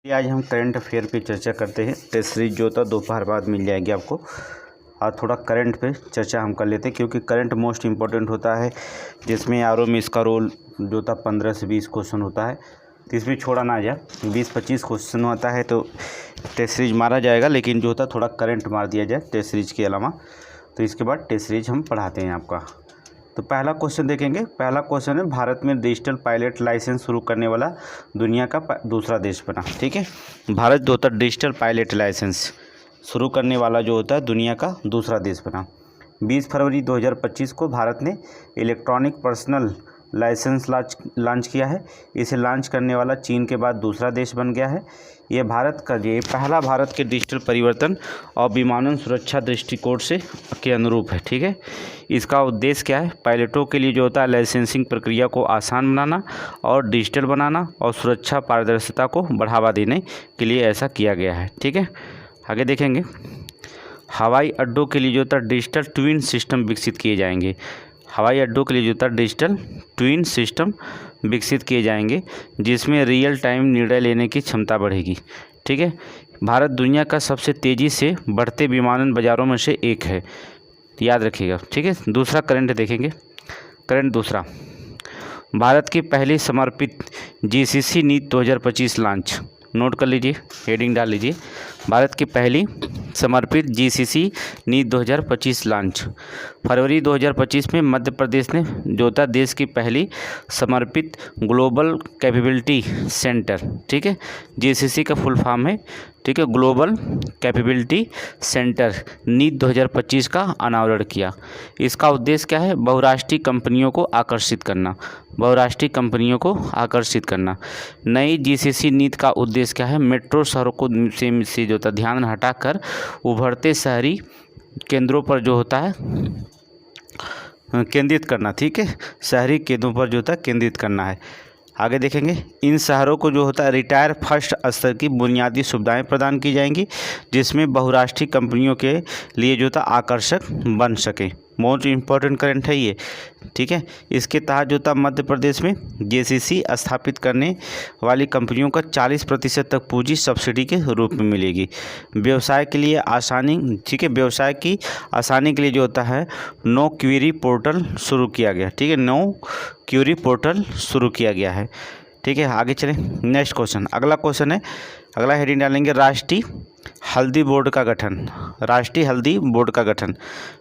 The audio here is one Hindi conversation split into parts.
आज हम करंट अफेयर पे चर्चा करते हैं। टेस्ट सीरीज जो था दोपहर बाद मिल जाएगी आपको। आज थोड़ा करंट पे चर्चा हम कर लेते हैं क्योंकि करंट मोस्ट इम्पोर्टेंट होता है, जिसमें आरओ में इसका रोल जो था 15 से 20 क्वेश्चन होता है, तो इसमें छोड़ा ना जाए। 20-25 क्वेश्चन होता है तो टेस्ट सीरीज मारा जाएगा, लेकिन जो होता थोड़ा करंट मार दिया जाए टेस्ट सीरीज के अलावा, तो इसके बाद टेस्ट सीरीज हम पढ़ाते हैं आपका। तो पहला क्वेश्चन देखेंगे। पहला क्वेश्चन है, भारत में डिजिटल पायलट लाइसेंस शुरू करने वाला दुनिया का दूसरा देश बना। ठीक है, भारत जो होता है डिजिटल पायलट लाइसेंस शुरू करने वाला जो होता है दुनिया का दूसरा देश बना। 20 फरवरी 2025 को भारत ने इलेक्ट्रॉनिक पर्सनल लाइसेंस लॉन्च किया है। इसे लॉन्च करने वाला चीन के बाद दूसरा देश बन गया है। ये पहला भारत के डिजिटल परिवर्तन और विमानन सुरक्षा दृष्टिकोण से के अनुरूप है। ठीक है, इसका उद्देश्य क्या है? पायलटों के लिए जो होता है लाइसेंसिंग प्रक्रिया को आसान बनाना और डिजिटल बनाना और सुरक्षा पारदर्शिता को बढ़ावा देने के लिए ऐसा किया गया है। ठीक है, आगे देखेंगे। हवाई अड्डों के लिए जो होता है डिजिटल ट्विन सिस्टम विकसित किए जाएंगे। हवाई अड्डों के लिए जो होता है डिजिटल ट्विन सिस्टम विकसित किए जाएंगे, जिसमें रियल टाइम निर्णय लेने की क्षमता बढ़ेगी। ठीक है, भारत दुनिया का सबसे तेज़ी से बढ़ते विमानन बाज़ारों में से एक है, याद रखिएगा। ठीक है, दूसरा करंट देखेंगे। करंट दूसरा, भारत की पहली समर्पित जीसीसी नीति 2025 लॉन्च। नोट कर लीजिए, हेडिंग डाल लीजिए, भारत की पहली समर्पित जीसीसी नीति 2025 लॉन्च। फरवरी 2025 में मध्य प्रदेश ने जो था देश की पहली समर्पित ग्लोबल कैपेबिलिटी सेंटर, ठीक है, जीसीसी का फुल फॉर्म है, ठीक है, ग्लोबल कैपेबिलिटी सेंटर नीति 2025 का अनावरण किया। इसका उद्देश्य क्या है? बहुराष्ट्रीय कंपनियों को आकर्षित करना। बहुराष्ट्रीय कंपनियों को आकर्षित करना। नई जीसीसी नीति का उद्देश्य क्या है? मेट्रो शहरों को से जो था ध्यान हटाकर उभरते शहरी केंद्रों पर जो होता है केंद्रित करना। ठीक है, शहरी केंद्रों पर जो होता है केंद्रित करना है। आगे देखेंगे। इन शहरों को जो होता है रिटायर फर्स्ट स्तर की बुनियादी सुविधाएं प्रदान की जाएंगी, जिसमें बहुराष्ट्रीय कंपनियों के लिए जो था आकर्षक बन सके। मोस्ट इम्पोर्टेंट करंट है ये। ठीक है, इसके तहत जो था मध्य प्रदेश में जीसीसी स्थापित करने वाली कंपनियों का 40% तक पूंजी सब्सिडी के रूप में मिलेगी। व्यवसाय के लिए आसानी, ठीक है, व्यवसाय की आसानी के लिए जो होता है नो क्वेरी पोर्टल शुरू किया गया। ठीक है, नो क्वेरी पोर्टल शुरू किया गया है। ठीक है, आगे चलें। नेक्स्ट क्वेश्चन, अगला क्वेश्चन है, अगला हेडिंग डालेंगे राष्ट्रीय हल्दी बोर्ड का गठन। राष्ट्रीय हल्दी बोर्ड का गठन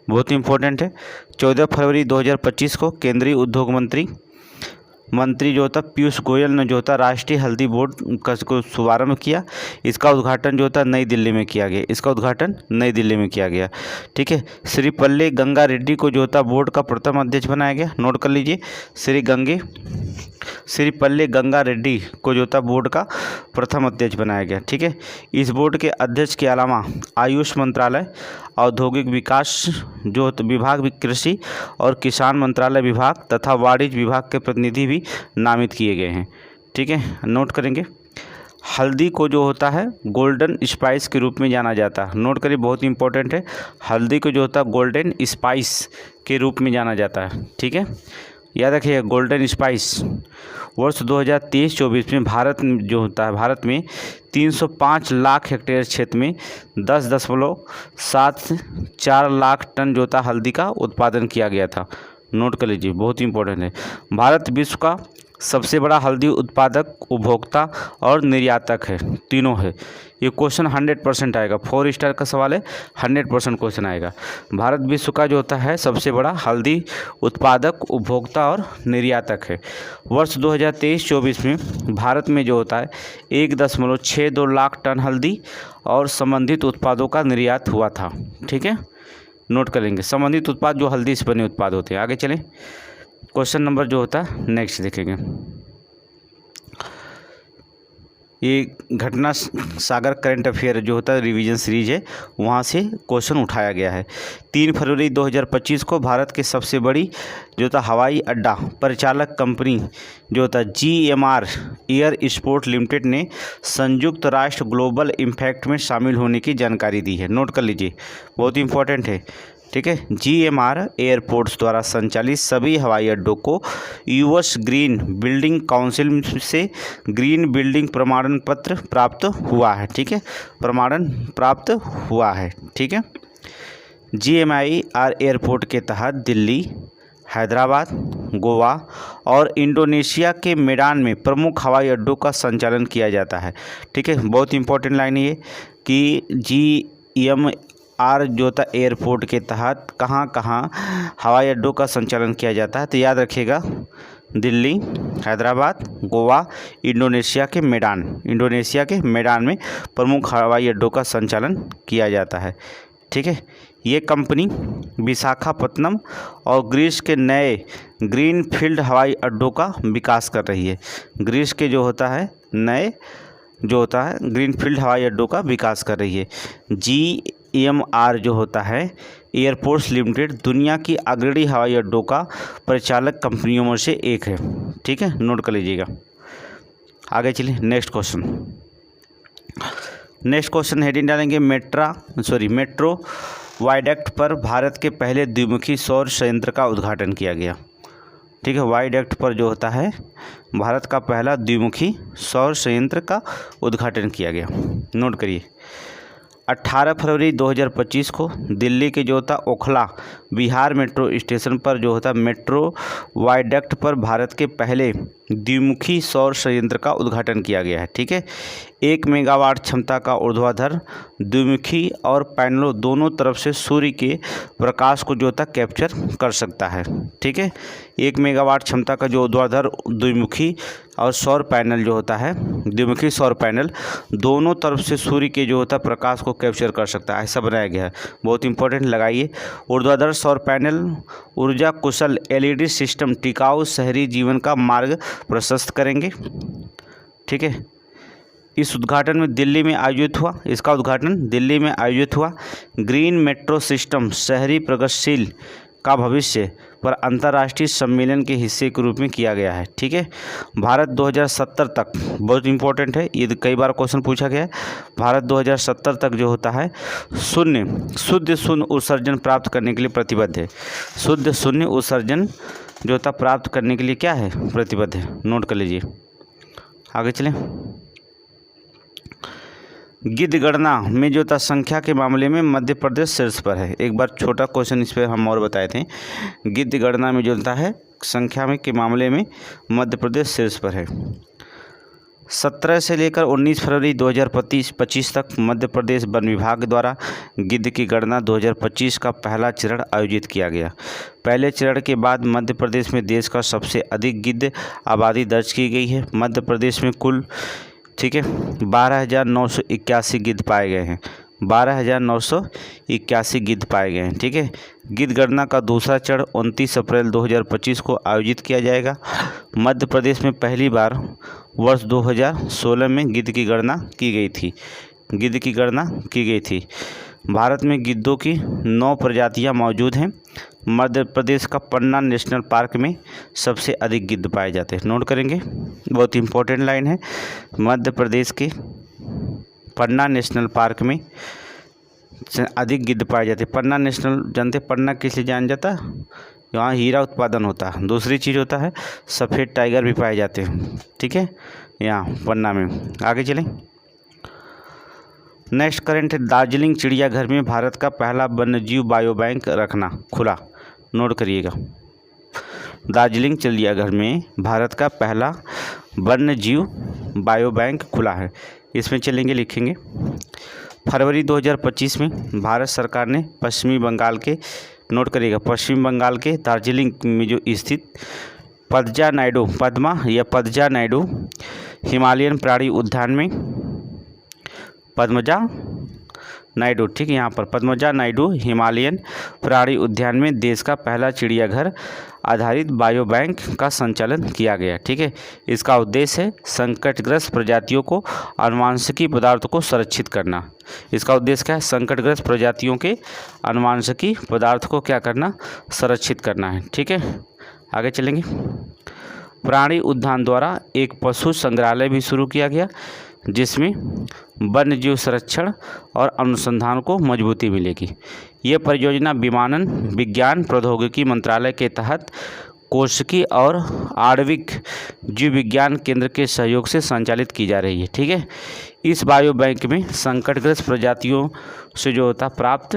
बहुत इंपॉर्टेंट है। 14 फरवरी 2025 को केंद्रीय उद्योग मंत्री जो होता पीयूष गोयल ने जो होता राष्ट्रीय हल्दी बोर्ड का शुभारंभ किया। इसका उद्घाटन जो होता नई दिल्ली में किया गया। इसका उद्घाटन नई दिल्ली में किया गया। ठीक है, श्री पल्ले गंगा रेड्डी को जो होता बोर्ड का प्रथम अध्यक्ष बनाया गया। नोट कर लीजिए, श्री पल्ले गंगा रेड्डी को जो था बोर्ड का प्रथम अध्यक्ष बनाया गया। ठीक है, इस बोर्ड के अध्यक्ष के अलावा आयुष मंत्रालय, औद्योगिक विकास जो विभाग, कृषि और किसान मंत्रालय विभाग तथा वाणिज्य विभाग के प्रतिनिधि भी नामित किए गए हैं। ठीक है, नोट करेंगे। हल्दी को जो होता है गोल्डन स्पाइस के रूप में जाना जाता है। नोट करिए, बहुत इंपॉर्टेंट है। हल्दी को जो होता है गोल्डन स्पाइस के रूप में जाना जाता है। ठीक है, याद रखिए गोल्डन स्पाइस। वर्ष 2023-24 में भारत में 305 लाख हेक्टेयर क्षेत्र में 10.74 लाख टन जो था हल्दी का उत्पादन किया गया था। नोट कर लीजिए, बहुत इंपॉर्टेंट है। भारत विश्व का सबसे बड़ा हल्दी उत्पादक, उपभोक्ता और निर्यातक है, तीनों है। ये क्वेश्चन 100% आएगा। 4 स्टार का सवाल है, 100% क्वेश्चन आएगा। भारत विश्व का जो होता है सबसे बड़ा हल्दी उत्पादक, उपभोक्ता और निर्यातक है। वर्ष 2023-24 में भारत में जो होता है 1.62 लाख टन हल्दी और संबंधित उत्पादों का निर्यात हुआ था। ठीक है, नोट कर लेंगे, संबंधित उत्पाद जो हल्दी से बने उत्पाद होते हैं। आगे चलें, क्वेश्चन नंबर जो होता है नेक्स्ट देखेंगे। ये घटना सागर करंट अफेयर जो होता है रिवीजन सीरीज है, वहाँ से क्वेश्चन उठाया गया है। 3 फरवरी 2025 को भारत के सबसे बड़ी जो था हवाई अड्डा परिचालक कंपनी जो होता है GMR एयर स्पोर्ट लिमिटेड ने संयुक्त राष्ट्र ग्लोबल इम्पैक्ट में शामिल होने की जानकारी दी है। नोट कर लीजिए, बहुत इंपॉर्टेंट है। ठीक है। GMR एयरपोर्ट्स द्वारा संचालित सभी हवाई अड्डों को यूएस ग्रीन बिल्डिंग काउंसिल से ग्रीन बिल्डिंग प्रमाणन पत्र प्राप्त हुआ है। ठीक है, प्रमाणन प्राप्त हुआ है। ठीक है। GMR एयरपोर्ट के तहत दिल्ली, हैदराबाद, गोवा और इंडोनेशिया के मेडान में प्रमुख हवाई अड्डों का संचालन किया जाता है। ठीक है, बहुत इंपॉर्टेंट लाइन ये कि GMR जोता एयरपोर्ट के तहत कहाँ कहाँ हवाई अड्डों का संचालन किया जाता है, तो याद रखिएगा दिल्ली, हैदराबाद, गोवा, इंडोनेशिया के मेडान में प्रमुख हवाई अड्डों का संचालन किया जाता है। ठीक है, ये कंपनी विशाखापत्तनम और ग्रीस के नए ग्रीनफील्ड हवाई अड्डों का विकास कर रही है। ग्रीस के नए ग्रीनफील्ड हवाई अड्डों का विकास कर रही है। GMR एयरपोर्ट्स लिमिटेड दुनिया की अग्रणी हवाई अड्डों का परिचालक कंपनियों में से एक है। ठीक है, नोट कर लीजिएगा। आगे चलिए नेक्स्ट क्वेश्चन हेडिंग डालेंगे मेट्रो वायडक्ट पर भारत के पहले द्विमुखी सौर संयंत्र का उद्घाटन किया गया। ठीक है, वायडक्ट पर भारत का पहला द्विमुखी सौर संयंत्र का उद्घाटन किया गया। नोट करिए, 18 फरवरी 2025 को दिल्ली के ओखला बिहार मेट्रो स्टेशन पर मेट्रो वायडक्ट पर भारत के पहले द्विमुखी सौर संयंत्र का उद्घाटन किया गया है। ठीक है, 1 मेगावाट क्षमता का ऊर्ध्वाधर द्विमुखी और पैनलों दोनों तरफ से सूर्य के प्रकाश को कैप्चर कर सकता है। ठीक है, 1 मेगावाट क्षमता का ऊर्ध्वाधर द्विमुखी और सौर पैनल द्विमुखी सौर पैनल दोनों तरफ से सूर्य के प्रकाश को कैप्चर कर सकता है, ऐसा बनाया गया है। बहुत इंपॉर्टेंट लगाइए। ऊर्ध्वाधर सौर पैनल ऊर्जा कुशल LED सिस्टम टिकाऊ शहरी जीवन का मार्ग प्रशस्त करेंगे। ठीक है, इसका उद्घाटन दिल्ली में आयोजित हुआ। ग्रीन मेट्रो सिस्टम शहरी प्रगतिशील का भविष्य पर अंतर्राष्ट्रीय सम्मेलन के हिस्से के रूप में किया गया है। ठीक है, भारत 2070 तक, बहुत इंपॉर्टेंट है ये, कई बार क्वेश्चन पूछा गया है, भारत 2070 तक शुद्ध शून्य उत्सर्जन प्राप्त करने के लिए प्रतिबद्ध है। शुद्ध शून्य उत्सर्जन प्राप्त करने के लिए क्या है, प्रतिबद्ध है। नोट कर लीजिए। आगे चलें। गिद्ध गणना में संख्या के मामले में मध्य प्रदेश शीर्ष पर है। एक बार छोटा क्वेश्चन इस पर हम और बताए थे। गिद्ध गणना में संख्या के मामले में मध्य प्रदेश शीर्ष पर है। 17 से लेकर 19 फरवरी 2025 तक मध्य प्रदेश वन विभाग द्वारा गिद्ध की गणना 2025 का पहला चरण आयोजित किया गया। पहले चरण के बाद मध्य प्रदेश में देश का सबसे अधिक गिद्ध आबादी दर्ज की गई है। मध्य प्रदेश में कुल 12,981 गिद्ध पाए गए हैं। 12,981 गिद्ध पाए गए हैं। ठीक है, गिद्ध गणना का दूसरा चरण 29 अप्रैल 2025 को आयोजित किया जाएगा। मध्य प्रदेश में पहली बार वर्ष 2016 में गिद्ध की गणना की गई थी। भारत में गिद्धों की 9 प्रजातियां मौजूद हैं। मध्य प्रदेश का पन्ना नेशनल पार्क में सबसे अधिक गिद्ध पाए जाते हैं। नोट करेंगे, बहुत इंपॉर्टेंट लाइन है। मध्य प्रदेश के पन्ना नेशनल पार्क में अधिक गिद्ध पाए जाते हैं। पन्ना नेशनल जानते, पन्ना किस लिए जाना जाता है, यहाँ हीरा उत्पादन होता है। दूसरी चीज़ होता है सफ़ेद टाइगर भी पाए जाते हैं। ठीक है, यहाँ पन्ना में। आगे चलें। नेक्स्ट करंट है, दार्जिलिंग चिड़ियाघर में भारत का पहला वन्यजीव बायो बैंक रखना खुला। नोट करिएगा, दार्जिलिंग चिड़ियाघर में भारत का पहला वन्यजीव बायो बैंक खुला है। इसमें लिखेंगे फरवरी 2025 में भारत सरकार ने पश्चिमी बंगाल के, नोट करिएगा, पश्चिम बंगाल के दार्जिलिंग में स्थित पद्मा नायडू हिमालयन प्राणी उद्यान में पद्मजा नायडू, ठीक है, यहाँ पर पद्मजा नायडू हिमालयन प्राणी उद्यान में देश का पहला चिड़ियाघर आधारित बायो बैंक का संचालन किया गया। ठीक है, इसका उद्देश्य है संकटग्रस्त प्रजातियों को आनुवांशिकी पदार्थों को संरक्षित करना। इसका उद्देश्य क्या है, संकटग्रस्त प्रजातियों के आनुवांशिकी पदार्थ को क्या करना, संरक्षित करना है। ठीक है, आगे चलेंगे। प्राणी उद्यान द्वारा एक पशु संग्रहालय भी शुरू किया गया जिसमें वन्य जीव संरक्षण और अनुसंधान को मजबूती मिलेगी। ये परियोजना विमानन विज्ञान प्रौद्योगिकी मंत्रालय के तहत कोशिकी और आणविक जीव विज्ञान केंद्र के सहयोग से संचालित की जा रही है। ठीक है, इस बायो बैंक में संकटग्रस्त प्रजातियों से जो होता प्राप्त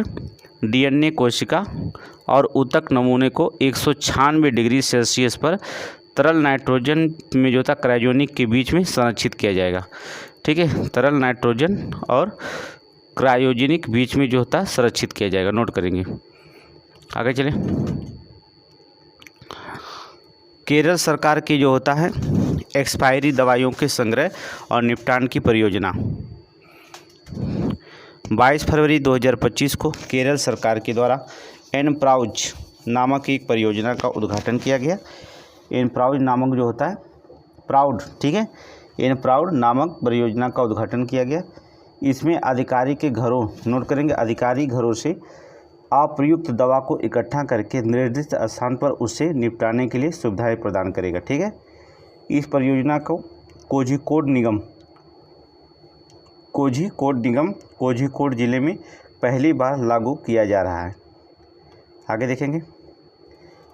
DNA कोशिका और ऊतक नमूने को 196 डिग्री सेल्सियस पर तरल नाइट्रोजन में जो था क्रायोजेनिक के बीच में संरक्षित किया जाएगा। ठीक है, तरल नाइट्रोजन और क्रायोजेनिक बीच में जो होता संरक्षित किया जाएगा। नोट करेंगे। आगे चलें। केरल सरकार की जो होता है एक्सपायरी दवाइयों के संग्रह और निपटान की परियोजना 22 फरवरी 2025 को केरल सरकार के द्वारा एनप्राउज नामक एक परियोजना का उद्घाटन किया गया। एनप्राउज नामक जो होता है प्राउड, ठीक है, एनप्राउड नामक परियोजना का उद्घाटन किया गया। इसमें अधिकारी के घरों, नोट करेंगे, अधिकारी घरों से अप्रयुक्त दवा को इकट्ठा करके निर्दिष्ट स्थान पर उसे निपटाने के लिए सुविधाएं प्रदान करेगा। ठीक है, इस परियोजना को कोझिकोड जिले में पहली बार लागू किया जा रहा है। आगे देखेंगे।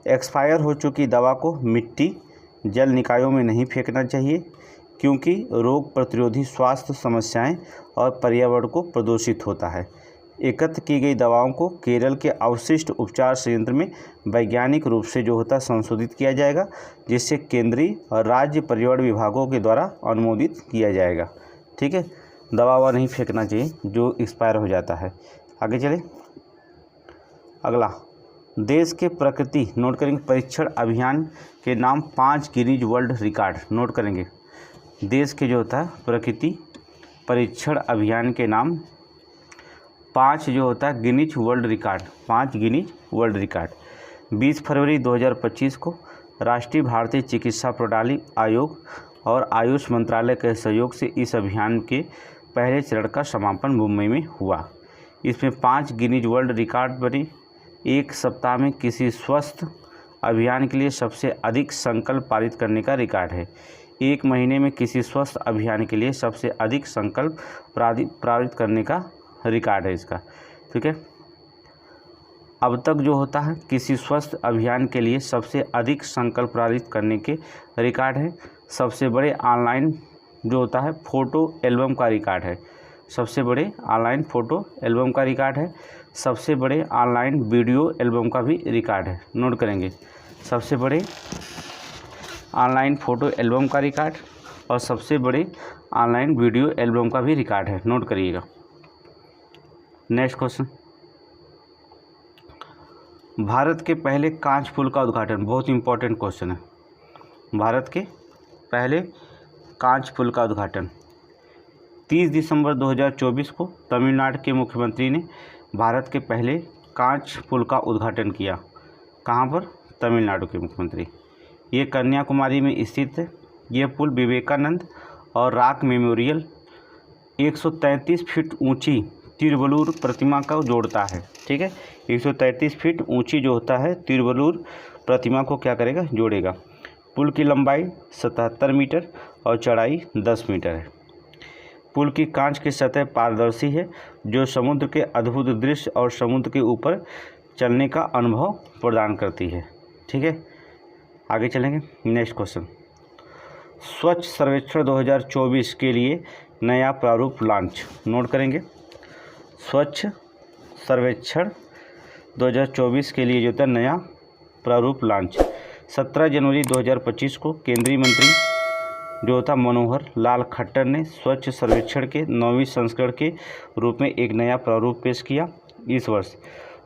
एक्सपायर हो चुकी दवा को मिट्टी जल निकायों में नहीं फेंकना चाहिए, क्योंकि रोग प्रतिरोधी स्वास्थ्य समस्याएं और पर्यावरण को प्रदूषित होता है। एकत्र की गई दवाओं को केरल के अवशिष्ट उपचार संयंत्र में वैज्ञानिक रूप से जो होता संशोधित किया जाएगा, जिससे केंद्रीय और राज्य पर्यावरण विभागों के द्वारा अनुमोदित किया जाएगा। ठीक है, दवा नहीं फेंकना चाहिए जो एक्सपायर हो जाता है। आगे चले। अगला, देश के प्रकृति, नोट करेंगे, परीक्षण अभियान के नाम 5 गिनीज वर्ल्ड रिकॉर्ड। नोट करेंगे, देश के जो होता है प्रकृति परीक्षण अभियान के नाम 5 जो होता है Guinness world record, 5 Guinness world record 20 फरवरी 2025 को राष्ट्रीय भारतीय चिकित्सा प्रणाली आयोग और आयुष मंत्रालय के सहयोग से इस अभियान के पहले चरण का समापन मुंबई में हुआ। इसमें 5 गिनीज वर्ल्ड रिकॉर्ड बने। एक सप्ताह में किसी स्वस्थ अभियान के लिए सबसे अधिक संकल्प पारित करने का रिकॉर्ड है। एक महीने में किसी स्वस्थ अभियान के लिए सबसे अधिक संकल्प पारित करने का रिकॉर्ड है इसका। ठीक है, अब तक जो होता है किसी स्वस्थ अभियान के लिए सबसे अधिक संकल्प पारित करने के रिकॉर्ड है। सबसे बड़े ऑनलाइन जो होता है फ़ोटो एल्बम का रिकॉर्ड है। सबसे बड़े ऑनलाइन फ़ोटो एल्बम का रिकॉर्ड है। सबसे बड़े ऑनलाइन वीडियो एल्बम का भी रिकॉर्ड है। नोट करेंगे, सबसे बड़े ऑनलाइन फ़ोटो एल्बम का रिकॉर्ड और सबसे बड़े ऑनलाइन वीडियो एल्बम का भी रिकॉर्ड है। नोट करिएगा। नेक्स्ट क्वेश्चन, भारत के पहले कांच पुल का उद्घाटन, बहुत इंपॉर्टेंट क्वेश्चन है। भारत के पहले कांच पुल का उद्घाटन 30 दिसंबर 2024 को तमिलनाडु के मुख्यमंत्री ने भारत के पहले कांच पुल का उद्घाटन किया। कहाँ पर? तमिलनाडु के मुख्यमंत्री। ये कन्याकुमारी में स्थित है। यह पुल विवेकानंद और रॉक मेमोरियल 133 फीट ऊंची तिरुवल्लुवर प्रतिमा को जोड़ता है। ठीक है, 133 फीट ऊंची जो होता है तिरुवल्लुवर प्रतिमा को क्या करेगा? जोड़ेगा। पुल की लंबाई 77 मीटर और चौड़ाई 10 मीटर है। पुल की कांच की सतह पारदर्शी है, जो समुद्र के अद्भुत दृश्य और समुद्र के ऊपर चलने का अनुभव प्रदान करती है। ठीक है, आगे चलेंगे। नेक्स्ट क्वेश्चन, स्वच्छ सर्वेक्षण 2024 के लिए नया प्रारूप लॉन्च। नोट करेंगे, स्वच्छ सर्वेक्षण 2024 के लिए जो था नया प्रारूप लॉन्च 17 जनवरी 2025 को केंद्रीय मंत्री जो था मनोहर लाल खट्टर ने स्वच्छ सर्वेक्षण के 9वीं संस्करण के रूप में एक नया प्रारूप पेश किया। इस वर्ष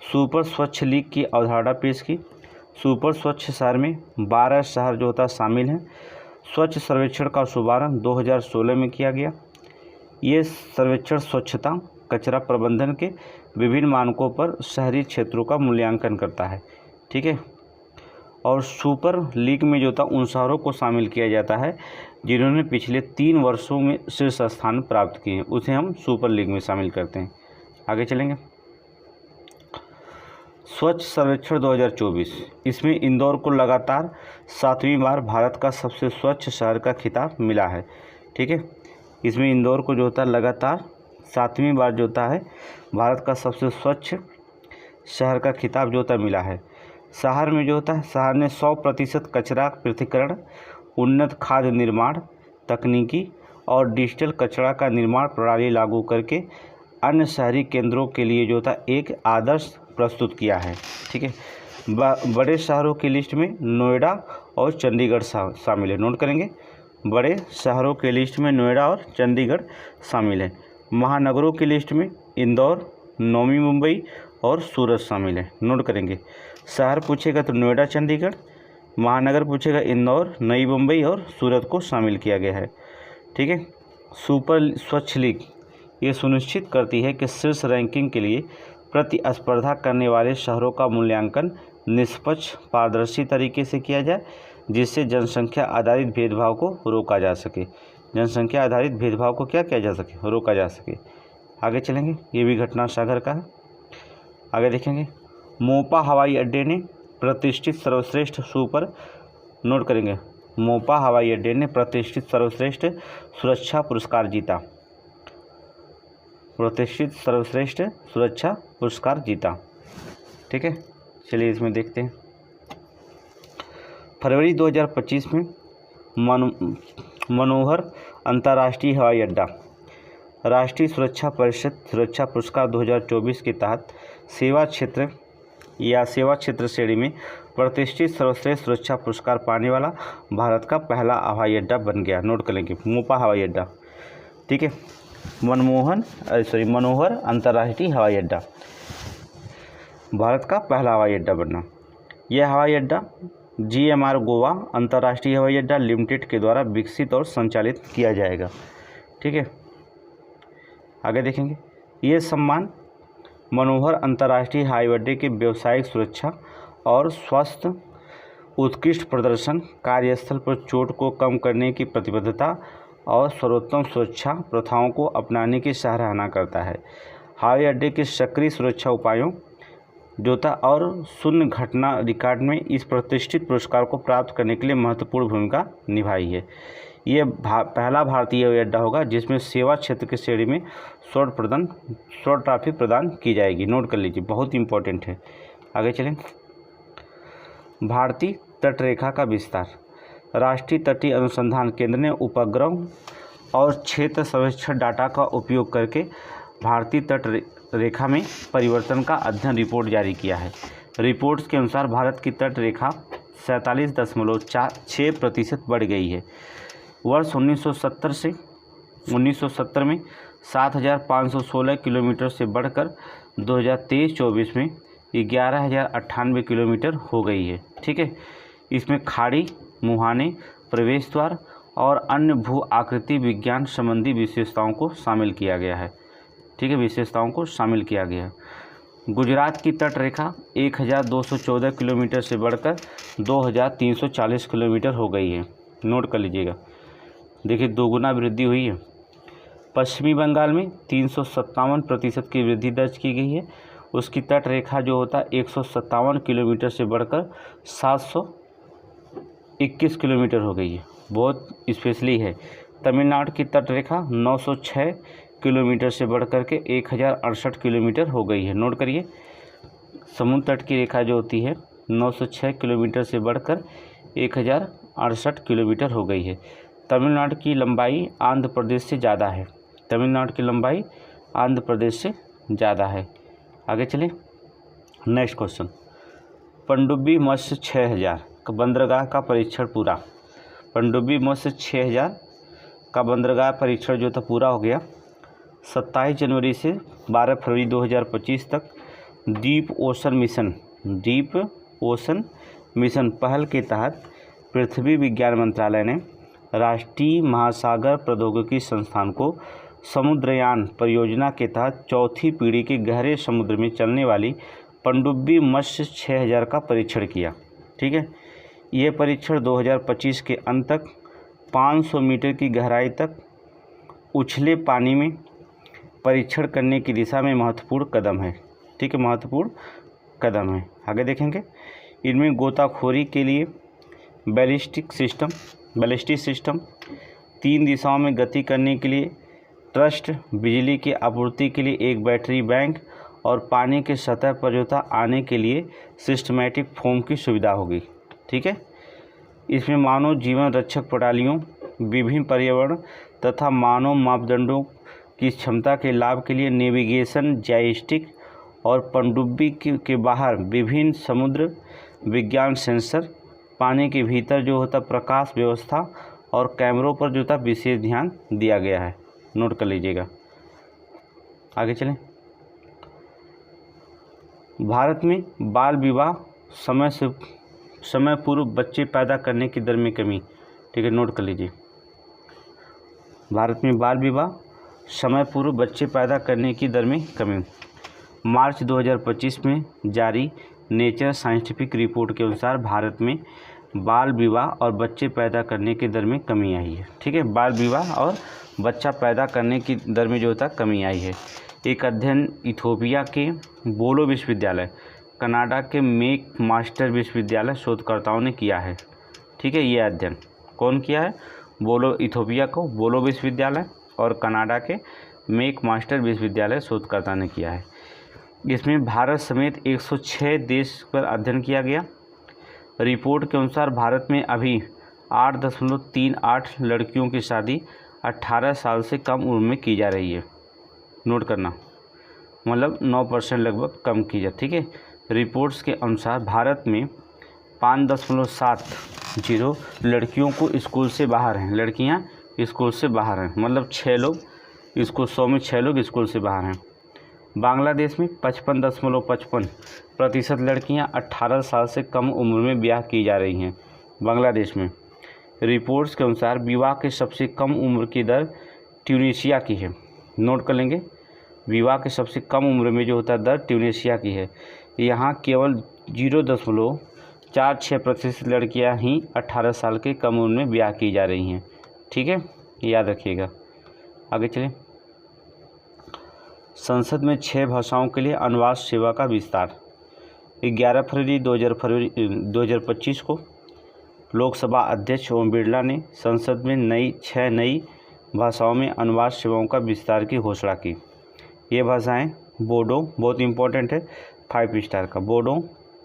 सुपर स्वच्छ लीग की अवधारणा पेश की। सुपर स्वच्छ शहर में 12 शहर जो होता शामिल हैं। स्वच्छ सर्वेक्षण का शुभारंभ 2016 में किया गया। ये सर्वेक्षण स्वच्छता, कचरा प्रबंधन के विभिन्न मानकों पर शहरी क्षेत्रों का मूल्यांकन करता है। ठीक है, और सुपर लीग में जो था उन शहरों को शामिल किया जाता है जिन्होंने पिछले 3 वर्षों में शीर्ष स्थान प्राप्त किए हैं, उसे हम सुपर लीग में शामिल करते हैं। आगे चलेंगे। स्वच्छ सर्वेक्षण 2024, इसमें इंदौर को लगातार 7वीं बार भारत का सबसे स्वच्छ शहर का खिताब मिला है। ठीक है, इसमें इंदौर को जो होता है लगातार 7वीं बार जो होता है भारत का सबसे स्वच्छ शहर का खिताब जो होता है मिला है। शहर में जो होता है शहर ने 100% कचरा पृथक्करण, उन्नत खाद्य निर्माण तकनीकी और डिजिटल कचरा का निर्माण प्रणाली लागू करके अन्य शहरी केंद्रों के लिए जो होता है एक आदर्श प्रस्तुत किया है। ठीक है, बड़े शहरों की लिस्ट में नोएडा और चंडीगढ़ शामिल है। नोट करेंगे, बड़े शहरों के लिस्ट में नोएडा और चंडीगढ़ शामिल है। महानगरों की लिस्ट में इंदौर, नवी मुंबई और सूरत शामिल है। नोट करेंगे, शहर पूछेगा तो नोएडा चंडीगढ़, महानगर पूछेगा इंदौर, नई मुंबई और सूरत को शामिल किया गया है। ठीक है, सुपर स्वच्छ लीग ये सुनिश्चित करती है कि शीर्ष रैंकिंग के लिए प्रतिस्पर्धा करने वाले शहरों का मूल्यांकन निष्पक्ष पारदर्शी तरीके से किया जाए, जिससे जनसंख्या आधारित भेदभाव को रोका जा सके। जनसंख्या आधारित भेदभाव को क्या किया जा सके, रोका जा सके। आगे चलेंगे, ये भी घटना सागर का है। आगे देखेंगे, मोपा हवाई अड्डे ने प्रतिष्ठित सर्वश्रेष्ठ सुपर, नोट करेंगे, मोपा हवाई अड्डे ने प्रतिष्ठित सर्वश्रेष्ठ सुरक्षा पुरस्कार जीता। प्रतिष्ठित सर्वश्रेष्ठ सुरक्षा पुरस्कार जीता। ठीक है, चलिए इसमें देखते हैं। फरवरी 2025 में मनोहर अंतर्राष्ट्रीय हवाई अड्डा राष्ट्रीय सुरक्षा परिषद सुरक्षा पुरस्कार 2024 के तहत सेवा क्षेत्र श्रेणी में प्रतिष्ठित सर्वश्रेष्ठ सुरक्षा पुरस्कार पाने वाला भारत का पहला हवाई अड्डा बन गया। नोट कर लेंगे, मोपा हवाई अड्डा। ठीक है, मनोहर अंतर्राष्ट्रीय हवाई अड्डा भारत का पहला हवाई अड्डा बनना। यह हवाई अड्डा GMR गोवा अंतर्राष्ट्रीय हवाई अड्डा लिमिटेड के द्वारा विकसित और संचालित किया जाएगा। ठीक है, आगे देखेंगे, ये सम्मान मनोहर अंतर्राष्ट्रीय हवाई अड्डे के व्यावसायिक सुरक्षा और स्वास्थ्य उत्कृष्ट प्रदर्शन, कार्यस्थल पर चोट को कम करने की प्रतिबद्धता और सर्वोत्तम सुरक्षा प्रथाओं को अपनाने की सराहना करता है। हवाई अड्डे के सक्रिय सुरक्षा उपायों जोता और शून्य घटना रिकॉर्ड में इस प्रतिष्ठित पुरस्कार को प्राप्त करने के लिए महत्वपूर्ण भूमिका निभाई है। ये पहला भारतीय हवाई अड्डा होगा जिसमें सेवा क्षेत्र के श्रेणी में शॉर्ट ट्रॉफी प्रदान की जाएगी। नोट कर लीजिए, बहुत इंपॉर्टेंट है। आगे चलें, भारतीय तटरेखा का विस्तार। राष्ट्रीय तटीय अनुसंधान केंद्र ने उपग्रह और क्षेत्र सर्वेक्षण डाटा का उपयोग करके भारतीय तट रेखा में परिवर्तन का अध्ययन रिपोर्ट जारी किया है। रिपोर्ट्स के अनुसार भारत की तट रेखा 47.6% बढ़ गई है। वर्ष 1970 में 7,516 किलोमीटर से बढ़कर 2023-24 में 11,098 किलोमीटर हो गई है। ठीक है, इसमें खाड़ी, मुहाने, प्रवेश द्वार और अन्य भू आकृति विज्ञान संबंधी विशेषताओं को शामिल किया गया है। ठीक है, विशेषताओं को शामिल किया गया है। गुजरात की तट रेखा 1,214 किलोमीटर से बढ़कर 2,340 किलोमीटर हो गई है। नोट कर लीजिएगा, देखिए दोगुना वृद्धि हुई है। पश्चिमी बंगाल में 357% की वृद्धि दर्ज की गई है। उसकी तट रेखा जो होता है 157 किलोमीटर से बढ़कर 721 किलोमीटर हो गई है, बहुत स्पेशली है। तमिलनाडु की तट रेखा 906 किलोमीटर से बढ़कर के 1,068 किलोमीटर हो गई है। नोट करिए, समुद्र तट की रेखा जो होती है 906 किलोमीटर से बढ़कर 1,068 किलोमीटर हो गई है। तमिलनाडु की लंबाई आंध्र प्रदेश से ज़्यादा है। तमिलनाडु की लंबाई आंध्र प्रदेश से ज़्यादा है। आगे चलें, नेक्स्ट क्वेश्चन। पनडुब्बी मत्स्य 6000 का बंदरगाह का परीक्षण पूरा। पनडुब्बी मत्स्य 6000 का बंदरगाह परीक्षण जो था पूरा हो गया। 27 जनवरी से 12 फरवरी 2025 तक डीप ओशन मिशन पहल के तहत पृथ्वी विज्ञान मंत्रालय ने राष्ट्रीय महासागर प्रौद्योगिकी संस्थान को समुद्रयान परियोजना के तहत चौथी पीढ़ी के गहरे समुद्र में चलने वाली पनडुब्बी मत्स्य 6000 का परीक्षण किया। ठीक है, ये परीक्षण 2025 के अंत तक 500 मीटर की गहराई तक उछले पानी में परीक्षण करने की दिशा में महत्वपूर्ण कदम है। ठीक है, महत्वपूर्ण कदम है। आगे देखेंगे, इनमें गोताखोरी के लिए बैलिस्टिक सिस्टम, 3 दिशाओं में गति करने के लिए ट्रस्ट, बिजली की आपूर्ति के लिए एक बैटरी बैंक और पानी के सतह पर जो था आने के लिए सिस्टमैटिक फोम की सुविधा होगी। ठीक है। इसमें मानव जीवन रक्षक प्रणालियों, विभिन्न पर्यावरण तथा मानव मापदंडों की क्षमता के लाभ के लिए नेविगेशन, जॉयस्टिक और पनडुब्बी के बाहर विभिन्न समुद्र विज्ञान सेंसर, पानी के भीतर जो होता प्रकाश व्यवस्था और कैमरों पर जो था विशेष ध्यान दिया गया है। नोट कर लीजिएगा। आगे चलें। भारत में बाल विवाह समय पूर्व बच्चे पैदा करने की दर में कमी। ठीक है, नोट कर लीजिए। भारत में बाल विवाह समय पूर्व बच्चे पैदा करने की दर में कमी। मार्च 2025 में जारी नेचर साइंटिफिक रिपोर्ट के अनुसार भारत में बाल विवाह और बच्चे पैदा करने की दर में कमी आई है। ठीक है, बाल विवाह और बच्चा पैदा करने की दर में जो होता कमी आई है। एक अध्ययन इथियोपिया के बोलो विश्वविद्यालय, कनाडा के मेक मास्टर विश्वविद्यालय शोधकर्ताओं ने किया है। ठीक है, ये अध्ययन कौन किया है? इथियोपिया को बोलो विश्वविद्यालय और कनाडा के मेक मास्टर विश्वविद्यालय शोधकर्ता ने किया है। इसमें भारत समेत 106 देश पर अध्ययन किया गया। रिपोर्ट के अनुसार भारत में अभी 8.38 लड़कियों की शादी 18 साल से कम उम्र में की जा रही है। नोट करना, मतलब 9% लगभग कम की जाए। ठीक है, रिपोर्ट्स के अनुसार भारत में 5.70 लड़कियों को स्कूल से बाहर हैं, लड़कियां स्कूल से बाहर हैं, मतलब 6 लोग इसको 100 में 6 लोग स्कूल से बाहर हैं। बांग्लादेश में 55.55% लड़कियां 18 साल से कम उम्र में ब्याह की जा रही हैं। बांग्लादेश में रिपोर्ट्स के अनुसार विवाह के सबसे कम उम्र की दर ट्यूनीशिया की है। नोट कर लेंगे, विवाह के सबसे कम उम्र में जो होता है दर ट्यूनीशिया की है। यहाँ केवल 0.46% लड़कियाँ ही 18 साल के कम उम्र में ब्याह की जा रही हैं। ठीक है, याद रखिएगा। आगे चलें। संसद में 6 भाषाओं के लिए अनुवाद सेवा का विस्तार। 11 फरवरी 2025 को लोकसभा अध्यक्ष ओम बिरला ने संसद में 6 नई भाषाओं में अनुवाद सेवाओं का विस्तार की घोषणा की। ये भाषाएं बोडो, बहुत इम्पोर्टेंट है, 5 स्टार का, बोडो,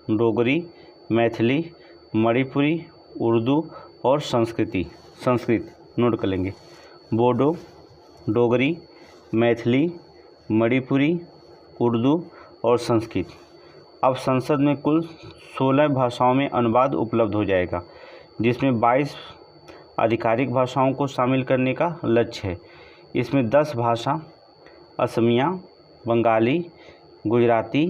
डोगरी, मैथिली, मणिपुरी, उर्दू और संस्कृत। नोट कर लेंगे, बोडो, डोगरी, मैथिली, मणिपुरी, उर्दू और संस्कृत। अब संसद में कुल 16 भाषाओं में अनुवाद उपलब्ध हो जाएगा, जिसमें 22 आधिकारिक भाषाओं को शामिल करने का लक्ष्य है। इसमें 10 भाषा असमिया, बंगाली, गुजराती,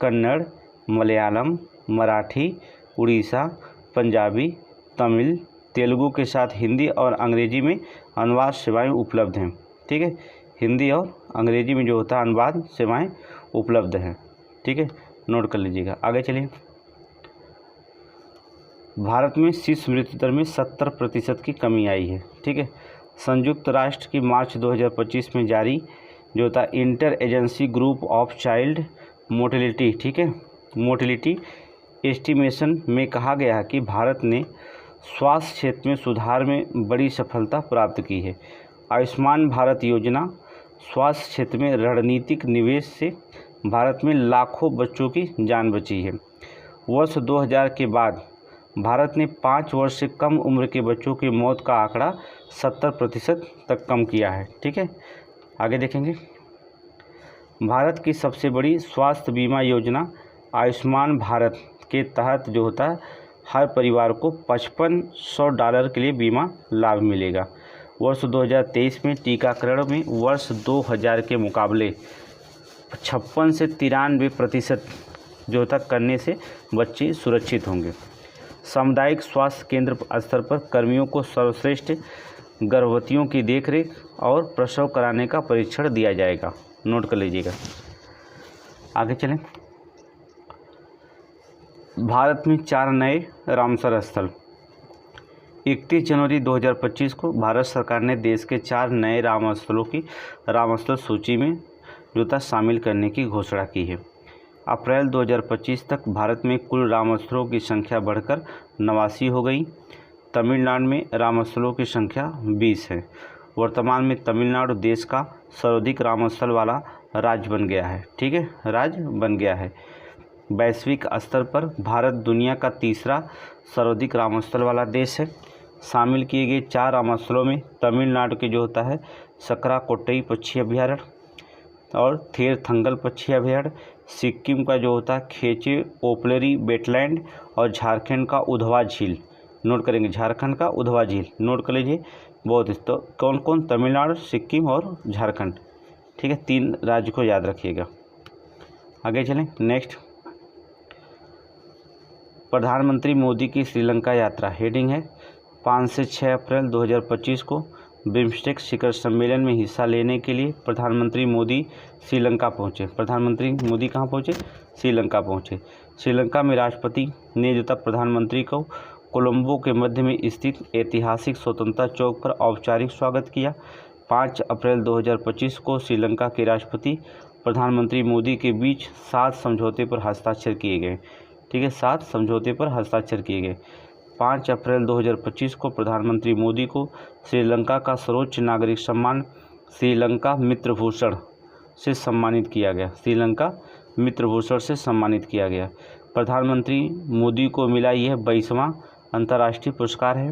कन्नड़, मलयालम, मराठी, उड़ीसा, पंजाबी, तमिल, तेलुगु के साथ हिंदी और अंग्रेजी में अनुवाद सेवाएं उपलब्ध हैं। ठीक है, हिंदी और अंग्रेजी में जो होता है अनुवाद सेवाएं उपलब्ध हैं। ठीक है, नोट कर लीजिएगा। आगे चलिए। भारत में शिशु मृत्यु दर में 70% की कमी आई है। ठीक है, संयुक्त राष्ट्र की मार्च 2025 में जारी जो था inter agency group of child mortality, ठीक है, मोर्टेलिटी एस्टिमेशन में कहा गया है कि भारत ने स्वास्थ्य क्षेत्र में सुधार में बड़ी सफलता प्राप्त की है। आयुष्मान भारत योजना स्वास्थ्य क्षेत्र में रणनीतिक निवेश से भारत में लाखों बच्चों की जान बची है। वर्ष 2000 के बाद भारत ने 5 वर्ष से कम उम्र के बच्चों की मौत का आंकड़ा 70% तक कम किया है। ठीक है, आगे देखेंगे। भारत की सबसे बड़ी स्वास्थ्य बीमा योजना आयुष्मान भारत के तहत जो होता है हर परिवार को $5500 के लिए बीमा लाभ मिलेगा। वर्ष 2023 में टीकाकरण में वर्ष 2000 के मुकाबले 56 से 93% जो तक करने से बच्चे सुरक्षित होंगे। सामुदायिक स्वास्थ्य केंद्र स्तर पर कर्मियों को सर्वश्रेष्ठ गर्भवतियों की देखरेख और प्रसव कराने का परीक्षण दिया जाएगा। नोट कर लीजिएगा। आगे चलें। भारत में 4 नए रामसर स्थल। 31 जनवरी 2025 को भारत सरकार ने देश के 4 नए रामस्थलों की रामस्थल सूची में जो शामिल करने की घोषणा की है। अप्रैल 2025 तक भारत में कुल रामस्थलों की संख्या बढ़कर 89 हो गई। तमिलनाडु में रामस्थलों की संख्या 20 है। वर्तमान में तमिलनाडु देश का सर्वाधिक रामस्थल वाला राज्य बन गया है। ठीक है, राज्य बन गया है। वैश्विक स्तर पर भारत दुनिया का तीसरा सर्वाधिक रामस्थल वाला देश है। शामिल किए गए 4 रामस्थलों में तमिलनाडु के जो होता है सकराकोटई पक्षी अभयारण्य और थेरथंगल पक्षी अभयारण्य, सिक्किम का जो होता है खेचे ओपलेरी वेटलैंड और झारखंड का उधवा झील। नोट करेंगे, झारखंड का उधवा झील नोट कर लीजिए। बहुत तो कौन कौन? तमिलनाडु, सिक्किम और झारखंड। ठीक है, 3 राज्य को याद रखिएगा। आगे चलें। नेक्स्ट, प्रधानमंत्री मोदी की श्रीलंका यात्रा। हेडिंग है 5 से 6 अप्रैल 2025 को बिम्स्टेक शिखर सम्मेलन में हिस्सा लेने के लिए प्रधानमंत्री मोदी श्रीलंका पहुंचे। प्रधानमंत्री मोदी कहां पहुंचे? श्रीलंका पहुंचे। श्रीलंका में राष्ट्रपति ने तब प्रधानमंत्री को कोलंबो के मध्य में स्थित ऐतिहासिक स्वतंत्रता चौक पर औपचारिक स्वागत किया। 5 अप्रैल 2025 को श्रीलंका के राष्ट्रपति प्रधानमंत्री मोदी के बीच 7 समझौते पर हस्ताक्षर किए गए। ठीक है, 7 समझौते पर हस्ताक्षर किए गए। 5 अप्रैल 2025 को प्रधानमंत्री मोदी को श्रीलंका का सर्वोच्च नागरिक सम्मान श्रीलंका मित्र भूषण से सम्मानित किया गया। श्रीलंका मित्र भूषण से सम्मानित किया गया। प्रधानमंत्री मोदी को मिला यह 22वां अंतर्राष्ट्रीय पुरस्कार है।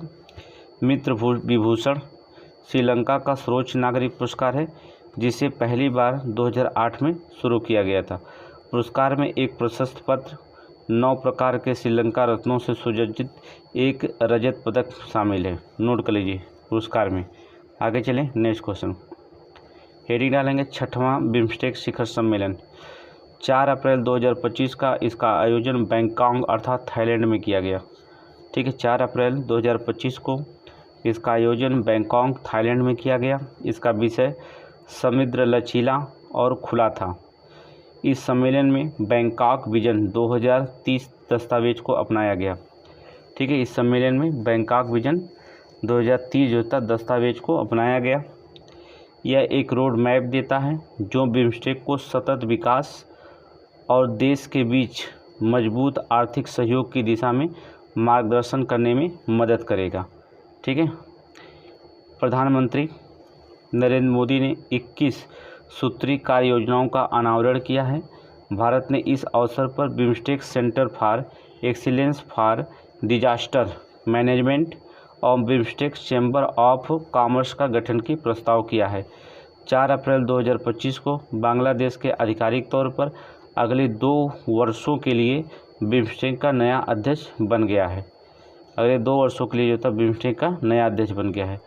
मित्र विभूषण श्रीलंका का सर्वोच्च नागरिक पुरस्कार है, जिसे पहली बार 2008 में शुरू किया गया था। पुरस्कार में एक प्रशस्ति पत्र, 9 प्रकार के श्रीलंका रत्नों से सुसज्जित एक रजत पदक शामिल है। नोट कर लीजिए पुरस्कार में। आगे चलें। नेक्स्ट क्वेश्चन, हेडिंग डालेंगे 6वां बिम्स्टेक शिखर सम्मेलन। 4 अप्रैल 2025 का इसका आयोजन बैंकॉक अर्थात थाईलैंड में किया गया। ठीक है, 4 अप्रैल 2025 को इसका आयोजन बैंकॉक थाईलैंड में किया गया। इसका विषय समुद्र लचीला और खुला था। इस सम्मेलन में बैंकॉक विजन 2030 दस्तावेज को अपनाया गया। ठीक है, इस सम्मेलन में बैंकॉक विजन 2030 जो था दस्तावेज को अपनाया गया। यह एक रोड मैप देता है जो बिम्स्टेक को सतत विकास और देश के बीच मजबूत आर्थिक सहयोग की दिशा में मार्गदर्शन करने में मदद करेगा। ठीक है, प्रधानमंत्री नरेंद्र मोदी ने 21 सूत्री कार्य योजनाओं का अनावरण किया है। भारत ने इस अवसर पर BIMSTEC centre for excellence for disaster management और बिम्स्टेक चैम्बर ऑफ कॉमर्स का गठन की प्रस्ताव किया है। 4 अप्रैल 2025 को बांग्लादेश के आधिकारिक तौर पर अगले 2 वर्षों के लिए बिम्स्टेक का नया अध्यक्ष बन गया है। अगले 2 वर्षों के लिए जो था बिम्स्टेक का नया अध्यक्ष बन गया है।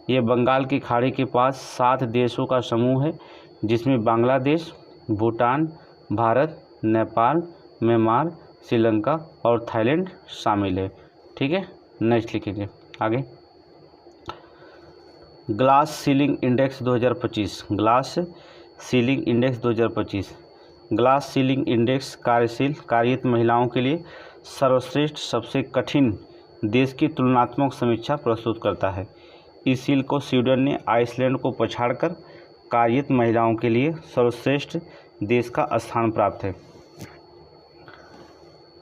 ये बंगाल की खाड़ी के पास 7 देशों का समूह है, जिसमें बांग्लादेश, भूटान, भारत, नेपाल, म्यांमार, श्रीलंका और थाईलैंड शामिल है। ठीक है, नेक्स्ट लिखेंगे आगे। Glass ceiling index 2025। Glass ceiling index 2025। Glass ceiling index कार्यशील कार्यरत महिलाओं के लिए सर्वश्रेष्ठ सबसे कठिन देश की तुलनात्मक समीक्षा प्रस्तुत करता है। इस सील को स्वीडन ने आइसलैंड को पछाड़कर कार्यरत महिलाओं के लिए सर्वश्रेष्ठ देश का स्थान प्राप्त है।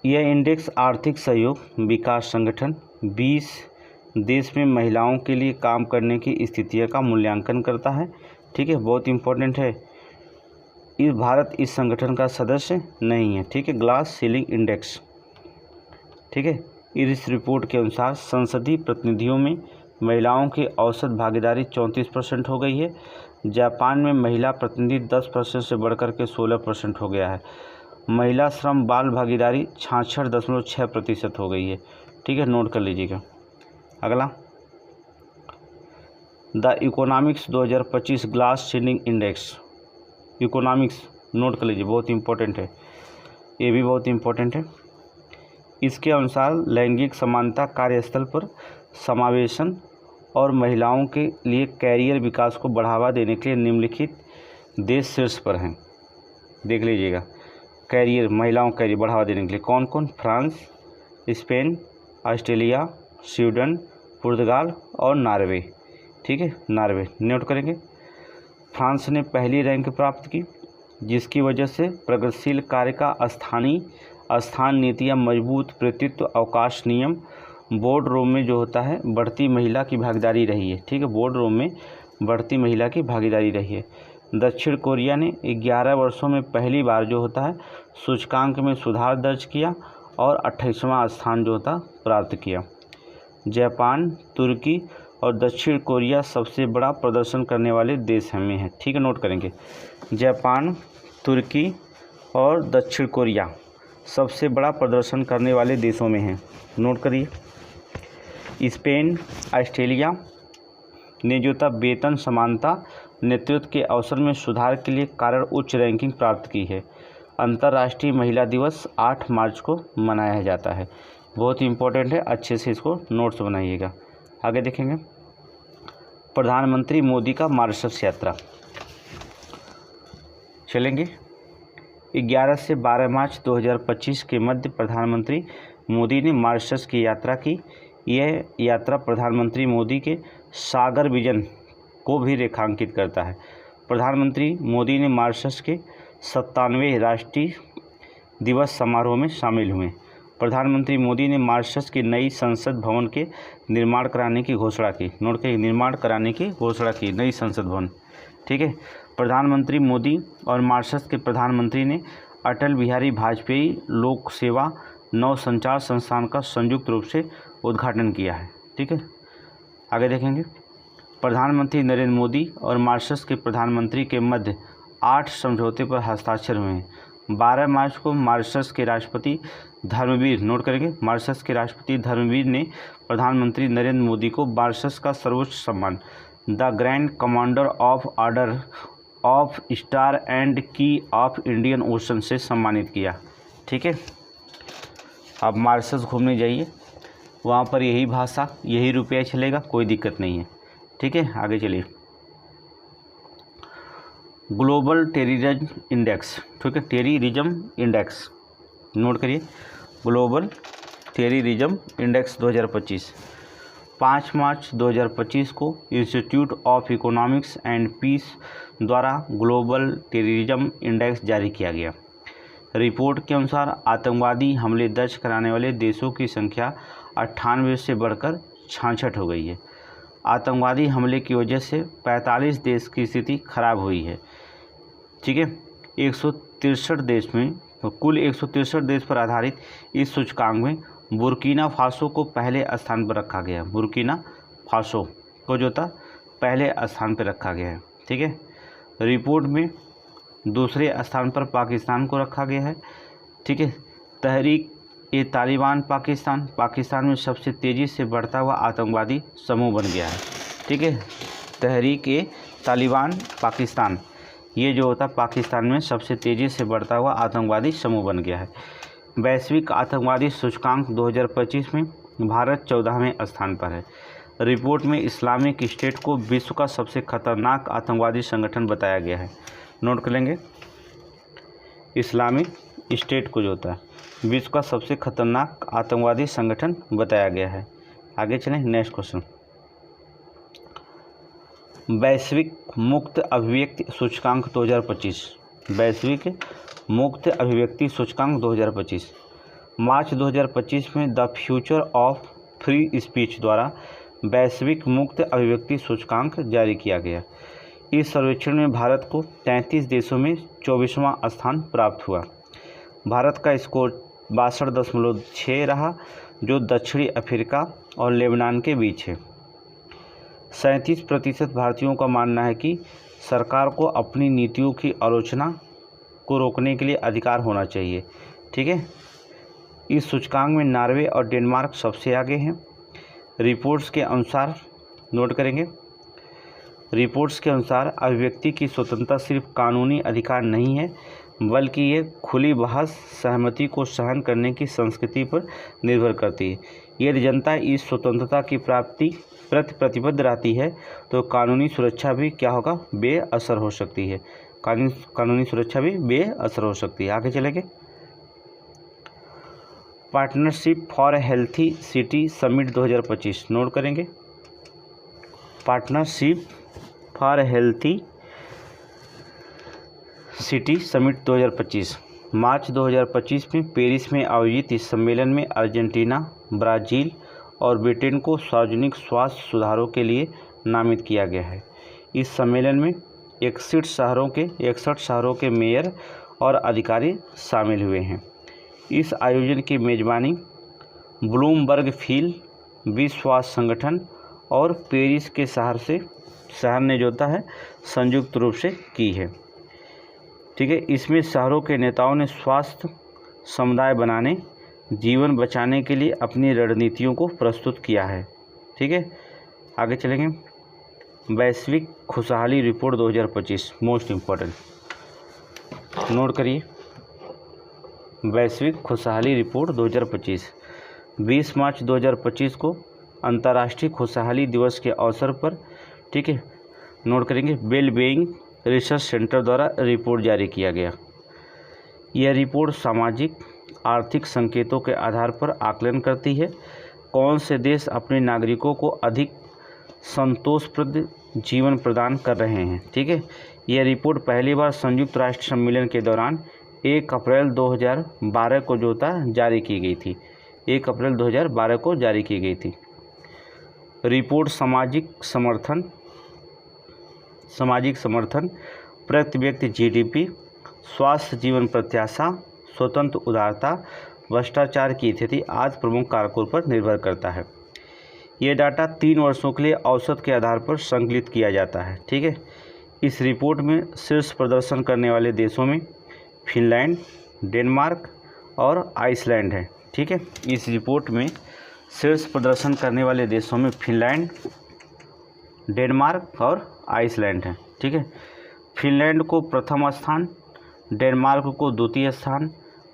यह इंडेक्स आर्थिक सहयोग विकास संगठन 20 देश में महिलाओं के लिए काम करने की स्थितियों का मूल्यांकन करता है। ठीक है, बहुत इम्पोर्टेंट है। इस भारत इस संगठन का सदस्य नहीं है। ठीक है, ग्लास सीलिंग इंडेक्स। ठीक है, इस रिपोर्ट के अनुसार संसदीय प्रतिनिधियों में महिलाओं की औसत भागीदारी 34% हो गई है। जापान में महिला प्रतिनिधि 10% से बढ़कर के 16% हो गया है। महिला श्रम बाल भागीदारी 66.6% हो गई है। ठीक है, नोट कर लीजिएगा। अगला, the economics 2025 glass ceiling index. Economics note कर लीजिए, बहुत इंपॉर्टेंट है, ये भी बहुत इंपॉर्टेंट है। इसके अनुसार लैंगिक समानता, कार्यस्थल पर समावेशन और महिलाओं के लिए कैरियर विकास को बढ़ावा देने के लिए निम्नलिखित देश शीर्ष पर हैं। देख लीजिएगा, कैरियर महिलाओं को कैरियर बढ़ावा देने के लिए कौन कौन? फ्रांस, स्पेन, ऑस्ट्रेलिया, स्वीडन, पुर्तगाल और नॉर्वे। ठीक है, नॉर्वे नोट करेंगे। फ्रांस ने पहली रैंक प्राप्त की, जिसकी वजह से प्रगतिशील कार्य का स्थान नीतियाँ, मजबूत प्रतित्व, अवकाश नियम बोर्ड रूम में जो होता है बढ़ती महिला की भागीदारी रही है। ठीक है, बोर्ड रूम में बढ़ती महिला की भागीदारी रही है। दक्षिण कोरिया ने 11 वर्षों में पहली बार जो होता है सूचकांक में सुधार दर्ज किया और 28वां स्थान जो होता प्राप्त किया। जापान, तुर्की और दक्षिण कोरिया सबसे बड़ा प्रदर्शन करने वाले देश में है। ठीक है, नोट करेंगे। जापान, तुर्की और दक्षिण कोरिया सबसे बड़ा प्रदर्शन करने वाले देशों में हैं, नोट करिए। स्पेन, ऑस्ट्रेलिया ने जो था वेतन समानता, नेतृत्व के अवसर में सुधार के लिए कारण उच्च रैंकिंग प्राप्त की है। अंतर्राष्ट्रीय महिला दिवस 8 मार्च को मनाया जाता है। बहुत ही इम्पोर्टेंट है, अच्छे से इसको नोट्स बनाइएगा। आगे देखेंगे, प्रधानमंत्री मोदी का मॉरिशस यात्रा। चलेंगे 11 से 12 मार्च 2025 के मध्य प्रधानमंत्री मोदी ने मॉरिशस की यात्रा की। यह यात्रा प्रधानमंत्री मोदी के सागर विजन को भी रेखांकित करता है। प्रधानमंत्री मोदी ने मॉरिशस के 97वें राष्ट्रीय दिवस समारोह में शामिल हुए। प्रधानमंत्री मोदी ने मॉरिशस की नई संसद भवन के निर्माण कराने की घोषणा की। नोट के निर्माण कराने की घोषणा की, नई संसद भवन। ठीक है, प्रधानमंत्री मोदी और मॉरिशस के प्रधानमंत्री ने अटल बिहारी वाजपेयी लोक सेवा नव संचार संस्थान का संयुक्त रूप से उद्घाटन किया है। ठीक है, आगे देखेंगे, प्रधानमंत्री नरेंद्र मोदी और मॉरिशस के प्रधानमंत्री के मध्य 8 समझौते पर हस्ताक्षर हुए हैं। 12 मार्च को मॉरिशस के राष्ट्रपति धर्मवीर, नोट करेंगे, मॉरिशस के राष्ट्रपति धर्मवीर ने प्रधानमंत्री नरेंद्र मोदी को मॉरिशस का सर्वोच्च सम्मान the grand commander of order of star and की ऑफ इंडियन ओशन से सम्मानित किया। ठीक है, आप मॉरिशस घूमने जाइए, वहाँ पर यही भाषा, यही रुपया चलेगा, कोई दिक्कत नहीं है। ठीक है, आगे चलिए। ग्लोबल टेररिज्म इंडेक्स, ठीक है, टेररिज्म इंडेक्स, नोट करिए, ग्लोबल टेररिज्म इंडेक्स 2025। 5 मार्च 2025 को institute of economics and peace द्वारा ग्लोबल टेररिज्म इंडेक्स जारी किया गया। रिपोर्ट के अनुसार आतंकवादी हमले दर्ज कराने वाले देशों की संख्या 98 से बढ़कर 66 हो गई है। आतंकवादी हमले की वजह से 45 देश की स्थिति खराब हुई है। ठीक है, 163 देश में, कुल 163 देश पर आधारित इस सूचकांक में बुर्किना फासो को पहले स्थान पर रखा गया है। बुर्किना फासो को जो था पहले स्थान पर रखा गया है। ठीक है, रिपोर्ट में दूसरे स्थान पर पाकिस्तान को रखा गया है। ठीक है, तहरीक ए तालिबान पाकिस्तान में सबसे तेज़ी से बढ़ता हुआ आतंकवादी समूह बन गया है। ठीक है, तहरीक ए तालिबान पाकिस्तान, ये जो होता पाकिस्तान में सबसे तेज़ी से बढ़ता हुआ आतंकवादी समूह बन गया है। वैश्विक आतंकवादी सूचकांक 2025 में भारत 14वें स्थान पर है। रिपोर्ट में इस्लामिक स्टेट को विश्व का सबसे खतरनाक आतंकवादी संगठन बताया गया है। नोट कर लेंगे, इस्लामिक स्टेट को जो होता है विश्व का सबसे खतरनाक आतंकवादी संगठन बताया गया है। आगे चलें, नेक्स्ट क्वेश्चन। वैश्विक मुक्त अभिव्यक्ति सूचकांक 2025। वैश्विक मुक्त अभिव्यक्ति सूचकांक 2025 मार्च 2025 में the future of free speech द्वारा वैश्विक मुक्त अभिव्यक्ति सूचकांक जारी किया गया। इस सर्वेक्षण में भारत को 33 देशों में 24वां स्थान प्राप्त हुआ। भारत का स्कोर 62.6 रहा, जो दक्षिणी अफ्रीका और लेबनान के बीच है। 37% भारतीयों का मानना है कि सरकार को अपनी नीतियों की आलोचना को रोकने के लिए अधिकार होना चाहिए। ठीक है, इस सूचकांक में नॉर्वे और डेनमार्क सबसे आगे हैं। रिपोर्ट्स के अनुसार, नोट करेंगे, रिपोर्ट्स के अनुसार अभिव्यक्ति की स्वतंत्रता सिर्फ कानूनी अधिकार नहीं है, बल्कि ये खुली बहस सहमति को सहन करने की संस्कृति पर निर्भर करती है। यदि जनता इस स्वतंत्रता की प्राप्ति प्रति प्रतिबद्ध रहती है तो कानूनी सुरक्षा भी क्या होगा, बेअसर हो सकती है। कानूनी सुरक्षा भी बेअसर हो सकती है। आगे चलेंगे, partnership for healthy city summit 2025। Note करेंगे, partnership for healthy city summit 2025 मार्च 2025 में पेरिस में आयोजित इस सम्मेलन में अर्जेंटीना, ब्राज़ील और ब्रिटेन को सार्वजनिक स्वास्थ्य सुधारों के लिए नामित किया गया है। इस सम्मेलन में 61 शहरों के मेयर और अधिकारी शामिल हुए हैं। इस आयोजन की मेज़बानी ब्लूमबर्ग फील्ड, विश्व स्वास्थ्य संगठन और पेरिस के शहर ने जो होता है संयुक्त रूप से की है। ठीक है, इसमें शहरों के नेताओं ने स्वास्थ्य समुदाय बनाने, जीवन बचाने के लिए अपनी रणनीतियों को प्रस्तुत किया है। ठीक है, आगे चलेंगे। वैश्विक खुशहाली रिपोर्ट 2025 मोस्ट इम्पोर्टेंट, नोट करिए। वैश्विक खुशहाली रिपोर्ट 2025 20 मार्च 2025 को अंतर्राष्ट्रीय खुशहाली दिवस के अवसर पर, ठीक है, नोट करेंगे, वेल बीइंग रिसर्च सेंटर द्वारा रिपोर्ट जारी किया गया। यह रिपोर्ट सामाजिक आर्थिक संकेतों के आधार पर आकलन करती है कौन से देश अपने नागरिकों को अधिक संतोषप्रद जीवन प्रदान कर रहे हैं। ठीक है, यह रिपोर्ट पहली बार संयुक्त राष्ट्र सम्मेलन के दौरान 1 अप्रैल 2012 को जो था जारी की गई थी। 1 अप्रैल 2012 को जारी की गई थी। रिपोर्ट सामाजिक समर्थन, प्रति व्यक्ति जीडीपी, स्वास्थ्य जीवन प्रत्याशा, स्वतंत्र उदारता, भ्रष्टाचार की स्थिति आदि प्रमुख कारकों पर निर्भर करता है। ये डाटा 3 वर्षों के लिए औसत के आधार पर संकलित किया जाता है। ठीक है, इस रिपोर्ट में शीर्ष प्रदर्शन करने वाले देशों में फिनलैंड, डेनमार्क और आइसलैंड है। ठीक है, इस रिपोर्ट में शीर्ष प्रदर्शन करने वाले देशों में फिनलैंड, डेनमार्क और आइसलैंड है। ठीक है, फिनलैंड को प्रथम स्थान, डेनमार्क को द्वितीय स्थान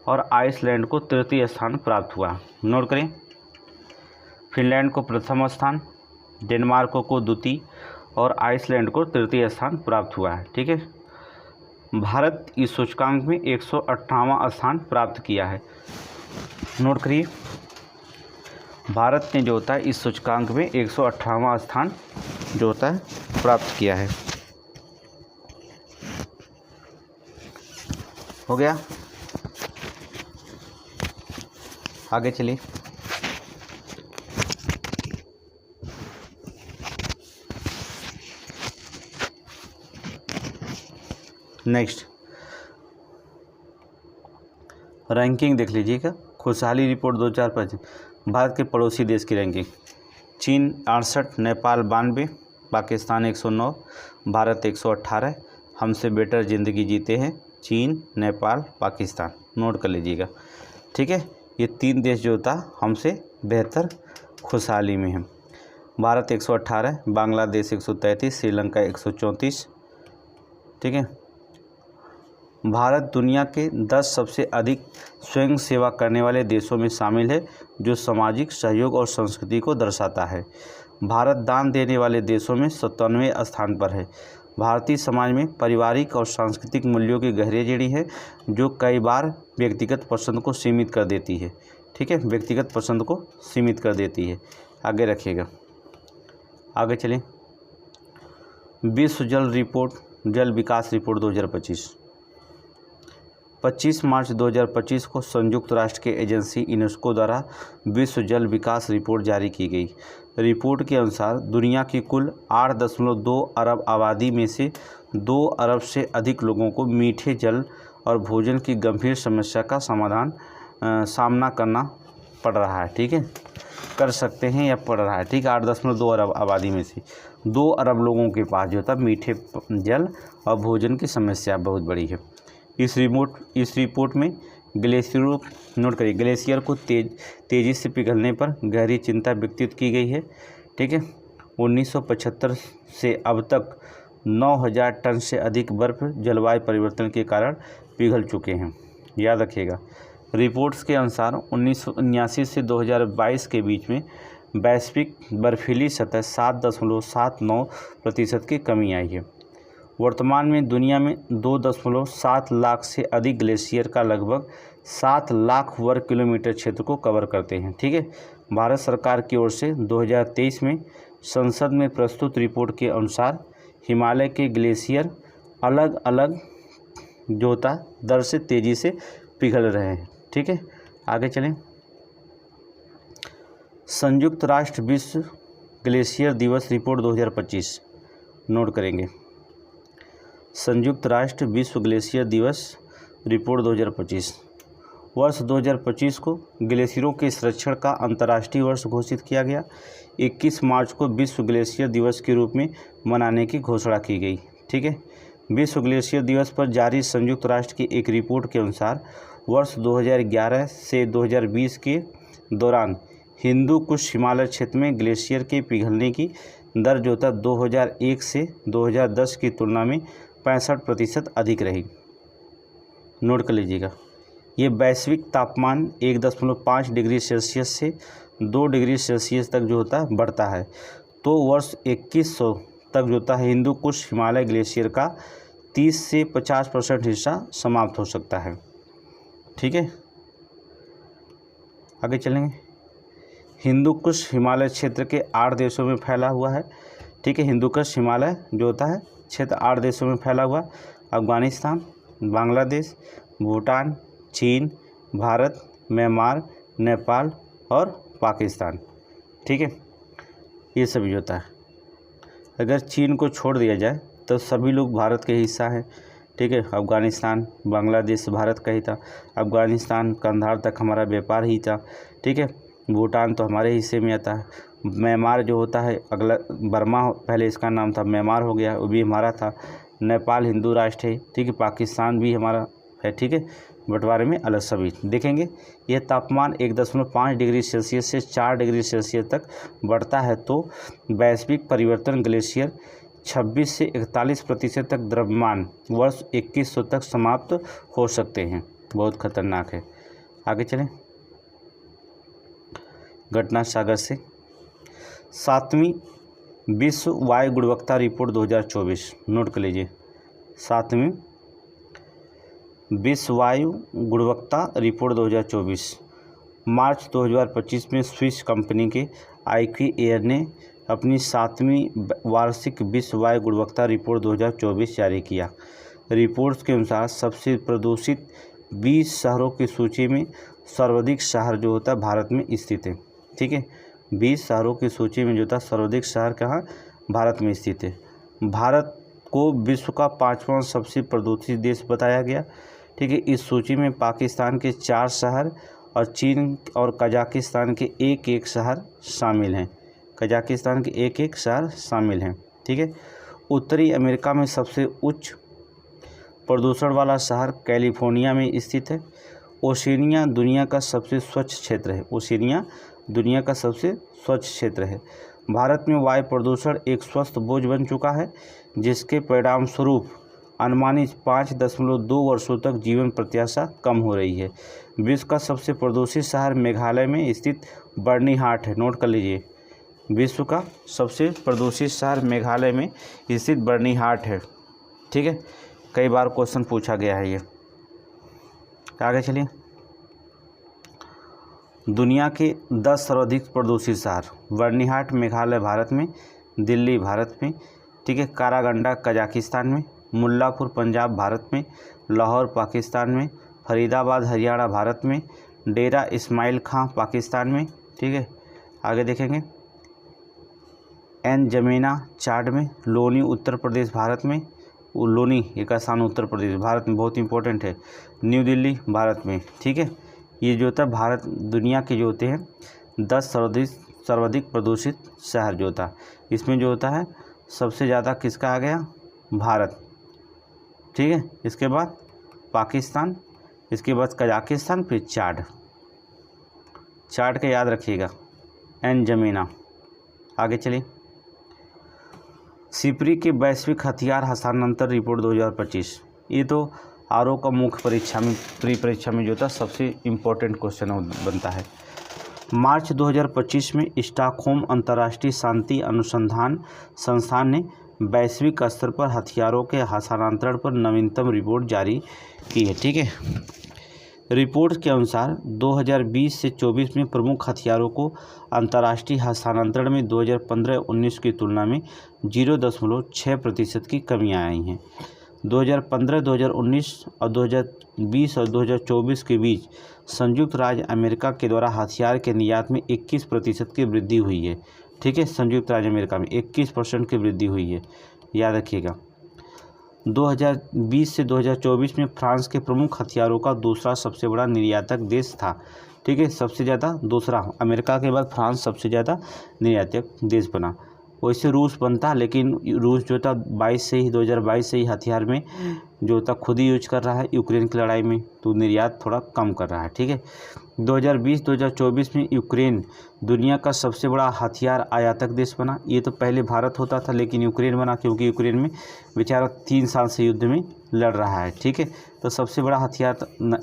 और आइसलैंड को तृतीय स्थान प्राप्त हुआ। नोट करें, फिनलैंड को प्रथम स्थान, डेनमार्क को द्वितीय और आइसलैंड को तृतीय स्थान प्राप्त हुआ है। ठीक है, भारत इस सूचकांक में 118वां स्थान प्राप्त किया है। नोट करिए, भारत ने जो होता है इस सूचकांक में 118वां स्थान जो होता है प्राप्त किया है। हो गया, आगे चलिए। नेक्स्ट रैंकिंग देख लीजिएगा। खुशहाली रिपोर्ट 2025, भारत के पड़ोसी देश की रैंकिंग। चीन 68, नेपाल 92, पाकिस्तान 109, भारत 118। हमसे बेटर ज़िंदगी जीते हैं चीन, नेपाल, पाकिस्तान। नोट कर लीजिएगा। ठीक है, ये 3 देश जो था हमसे बेहतर खुशहाली में है। भारत 118, बांग्लादेश 133, श्रीलंका 134। ठीक है, भारत दुनिया के 10 सबसे अधिक स्वयं सेवा करने वाले देशों में शामिल है, जो सामाजिक सहयोग और संस्कृति को दर्शाता है। भारत दान देने वाले देशों में 97वें स्थान पर है। भारतीय समाज में पारिवारिक और सांस्कृतिक मूल्यों की गहरी जड़ी है, जो कई बार व्यक्तिगत पसंद को सीमित कर देती है। ठीक है, व्यक्तिगत पसंद को सीमित कर देती है। आगे रखिएगा, आगे चलें। विश्व जल विकास रिपोर्ट 2025 25 मार्च 2025 को संयुक्त राष्ट्र के एजेंसी यूनेस्को द्वारा विश्व जल विकास रिपोर्ट जारी की गई। रिपोर्ट के अनुसार दुनिया की कुल 8.2 अरब आबादी में से 2 अरब से अधिक लोगों को मीठे जल और भोजन की गंभीर समस्या का सामना करना पड़ रहा है। ठीक है, कर सकते हैं या पड़ रहा है। ठीक है, 8.2 अरब आबादी में से 2 अरब लोगों के पास जो था मीठे जल और भोजन की समस्या बहुत बड़ी है। इस रिपोर्ट में ग्लेशियरों, नोट करिए, ग्लेशियर को तेज़ी से पिघलने पर गहरी चिंता व्यक्त की गई है। ठीक है, 1975 से अब तक 9000 टन से अधिक बर्फ जलवायु परिवर्तन के कारण पिघल चुके हैं। याद रखिएगा, रिपोर्ट्स के अनुसार 1979 से 2022 के बीच में वैश्विक बर्फीली सतह 7.79% की कमी आई है। वर्तमान में दुनिया में 2.7 लाख से अधिक ग्लेशियर का लगभग 7 लाख वर्ग किलोमीटर क्षेत्र को कवर करते हैं। ठीक है, भारत सरकार की ओर से 2023 में संसद में प्रस्तुत रिपोर्ट के अनुसार हिमालय के ग्लेशियर अलग अलग जोता दर से तेज़ी से पिघल रहे हैं। ठीक है, आगे चलें। संयुक्त राष्ट्र विश्व ग्लेशियर दिवस रिपोर्ट 2025 नोट करेंगे। संयुक्त राष्ट्र विश्व ग्लेशियर दिवस रिपोर्ट 2025 वर्ष 2025 को ग्लेशियरों के संरक्षण का अंतर्राष्ट्रीय वर्ष घोषित किया गया। 21 मार्च को विश्व ग्लेशियर दिवस के रूप में मनाने की घोषणा की गई। ठीक है, विश्व ग्लेशियर दिवस पर जारी संयुक्त राष्ट्र की एक रिपोर्ट के अनुसार वर्ष 2011 से 2020 के दौरान हिंदू कुश हिमालय क्षेत्र में ग्लेशियर के पिघलने की दर जो था 2001 से 2010 की तुलना में 65% अधिक रही। नोट कर लीजिएगा, ये वैश्विक तापमान 1.5 डिग्री सेल्सियस से 2 डिग्री सेल्सियस तक जो होता है बढ़ता है। तो वर्ष 2100 तक जो होता है हिंदू कुश हिमालय ग्लेशियर का 30 से 50% हिस्सा समाप्त हो सकता है। ठीक है, आगे चलेंगे। हिंदू कुश हिमालय क्षेत्र के 8 देशों में फैला हुआ है। ठीक है, हिंदू कुश हिमालय जो होता है क्षेत्र 8 देशों में फैला हुआ, अफगानिस्तान, बांग्लादेश, भूटान, चीन, भारत, म्यांमार, नेपाल और पाकिस्तान। ठीक है, ये सभी होता है। अगर चीन को छोड़ दिया जाए तो सभी लोग भारत के हिस्सा हैं। ठीक है, अफगानिस्तान, बांग्लादेश भारत का ही था। अफगानिस्तान कंधार तक हमारा व्यापार ही था। ठीक है, भूटान तो हमारे हिस्से में आता है। म्यांमार जो होता है अगला बर्मा पहले इसका नाम था, म्यांमार हो गया, वो भी हमारा था। नेपाल हिंदू राष्ट्र है। ठीक है, पाकिस्तान भी हमारा है। ठीक है, बंटवारे में अलग सभी देखेंगे। यह तापमान 1.5 डिग्री सेल्सियस से 4 डिग्री सेल्सियस तक बढ़ता है। तो वैश्विक परिवर्तन ग्लेशियर 26 से 41% तक द्रव्यमान वर्ष 2100 तक समाप्त हो सकते हैं। बहुत खतरनाक है। आगे चलें। घटना सागर से 7वीं विश्व वायु गुणवत्ता रिपोर्ट 2024 नोट कर लीजिए। 7वीं विश्व वायु गुणवत्ता रिपोर्ट 2024 मार्च 2025 में स्विस कंपनी के IQ एयर ने अपनी 7वीं वार्षिक विश्व वायु गुणवत्ता रिपोर्ट 2024 जारी किया। रिपोर्ट के अनुसार सबसे प्रदूषित 20 शहरों की सूची में सर्वाधिक शहर जो होता है भारत में स्थित है। ठीक है, 20 शहरों की सूची में जो था सर्वाधिक शहर कहाँ भारत में स्थित है। भारत को विश्व का 5वां सबसे प्रदूषित देश बताया गया। ठीक है, इस सूची में पाकिस्तान के 4 शहर और चीन और कजाकिस्तान के एक शहर शामिल हैं। कजाकिस्तान के एक शहर शामिल हैं। ठीक है, उत्तरी अमेरिका में सबसे उच्च प्रदूषण वाला शहर कैलिफोर्निया में स्थित है। ओशिनिया दुनिया का सबसे स्वच्छ क्षेत्र है। ओशिनिया दुनिया का सबसे स्वच्छ क्षेत्र है। भारत में वायु प्रदूषण एक स्वस्थ बोझ बन चुका है, जिसके परिणाम स्वरूप अनुमानित 5.2 वर्षों तक जीवन प्रत्याशा कम हो रही है। विश्व का सबसे प्रदूषित शहर मेघालय में स्थित बर्नीहाट है। नोट कर लीजिए, विश्व का सबसे प्रदूषित शहर मेघालय में स्थित बर्नीहाट है। ठीक है, कई बार क्वेश्चन पूछा गया है ये। आगे चलिए। दुनिया के 10 सर्वाधिक प्रदूषित शहर, बर्नीहाट मेघालय भारत में, दिल्ली भारत में। ठीक है, कारागंडा कजाकिस्तान में, मुल्लापुर पंजाब भारत में, लाहौर पाकिस्तान में, फरीदाबाद हरियाणा भारत में, डेरा इस्माइल खां पाकिस्तान में। ठीक है, आगे देखेंगे। एनजमेना चाड में, लोनी उत्तर प्रदेश भारत में, लोनी एक स्थान उत्तर प्रदेश भारत में बहुत इंपॉर्टेंट है, न्यू दिल्ली भारत में। ठीक है, ये जो होता है भारत दुनिया के जो होते हैं 10 सर्वाधिक प्रदूषित शहर जो होता है, इसमें जो होता है सबसे ज़्यादा किसका आ गया, भारत। ठीक है, इसके बाद पाकिस्तान, इसके बाद कजाकिस्तान, फिर चाड। चाड का याद रखिएगा, एनजमेना। आगे चलिए। सिपरी के वैश्विक हथियार हस्तांतरण रिपोर्ट 2025। ये तो आरओ का मुख्य परीक्षा में प्री परीक्षा में जो था सबसे इम्पोर्टेंट क्वेश्चन बनता है। मार्च 2025 में स्टॉकहोम अंतर्राष्ट्रीय शांति अनुसंधान संस्थान ने वैश्विक स्तर पर हथियारों के हस्तांतरण पर नवीनतम रिपोर्ट जारी की है। ठीक है, रिपोर्ट के अनुसार 2020 से 24 में प्रमुख हथियारों को अंतर्राष्ट्रीय हस्तांतरण में 2015-19 की तुलना में 0.6% की कमियां आई हैं। 2015, 2019 और 2020 और 2024 के बीच संयुक्त राज्य अमेरिका के द्वारा हथियार के निर्यात में 21% की वृद्धि हुई है। ठीक है, संयुक्त राज्य अमेरिका में 21% की वृद्धि हुई है, याद रखिएगा। 2020 से 2024 में फ्रांस के प्रमुख हथियारों का दूसरा सबसे बड़ा निर्यातक देश था। ठीक है, सबसे ज़्यादा दूसरा, अमेरिका के बाद फ्रांस सबसे ज़्यादा निर्यातक देश बना। वैसे रूस बनता, लेकिन रूस जो था 2022 से ही हथियार में जो था खुद ही यूज कर रहा है यूक्रेन की लड़ाई में, तो निर्यात थोड़ा कम कर रहा है। ठीक है, 2020-2024 में यूक्रेन दुनिया का सबसे बड़ा हथियार आयातक देश बना। ये तो पहले भारत होता था, लेकिन यूक्रेन बना, क्योंकि यूक्रेन में बेचारा 3 साल से युद्ध में लड़ रहा है। ठीक है, तो सबसे बड़ा हथियार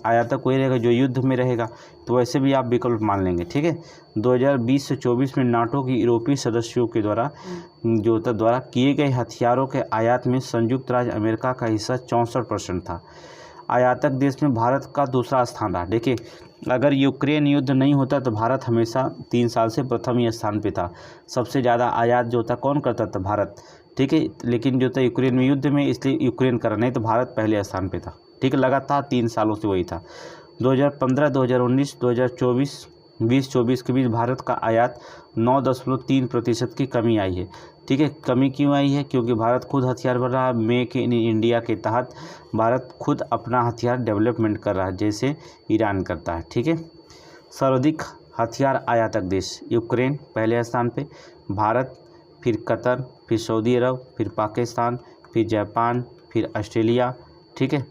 आयातक वही रहेगा जो युद्ध में रहेगा, तो वैसे भी आप विकल्प मान लेंगे। ठीक है, 2020 से 24 में नाटो की यूरोपीय सदस्यों के द्वारा किए गए हथियारों के आयात में संयुक्त राज्य अमेरिका का हिस्सा 64% था। आयातक देश में भारत का दूसरा स्थान रहा। देखिए, अगर यूक्रेन युद्ध नहीं होता तो भारत हमेशा 3 साल से प्रथम ही स्थान पे था। सबसे ज़्यादा आयात जो था कौन करता था? भारत। ठीक है, लेकिन जो था यूक्रेन में युद्ध में, इसलिए यूक्रेन करा, नहीं तो भारत पहले स्थान पे था। ठीक है, लगातार 3 सालों से वही था। 2015, 2019, 2024, 2024 के बीच भारत का आयात 9.3% की कमी आई है। ठीक है, कमी क्यों आई है? क्योंकि भारत खुद हथियार बन रहा है। मेक इन इंडिया के तहत भारत खुद अपना हथियार डेवलपमेंट कर रहा है, जैसे ईरान करता है। ठीक है, सर्वाधिक हथियार आयातक देश यूक्रेन पहले स्थान पे, भारत, फिर कतर, फिर सऊदी अरब, फिर पाकिस्तान, फिर जापान, फिर ऑस्ट्रेलिया। ठीक है,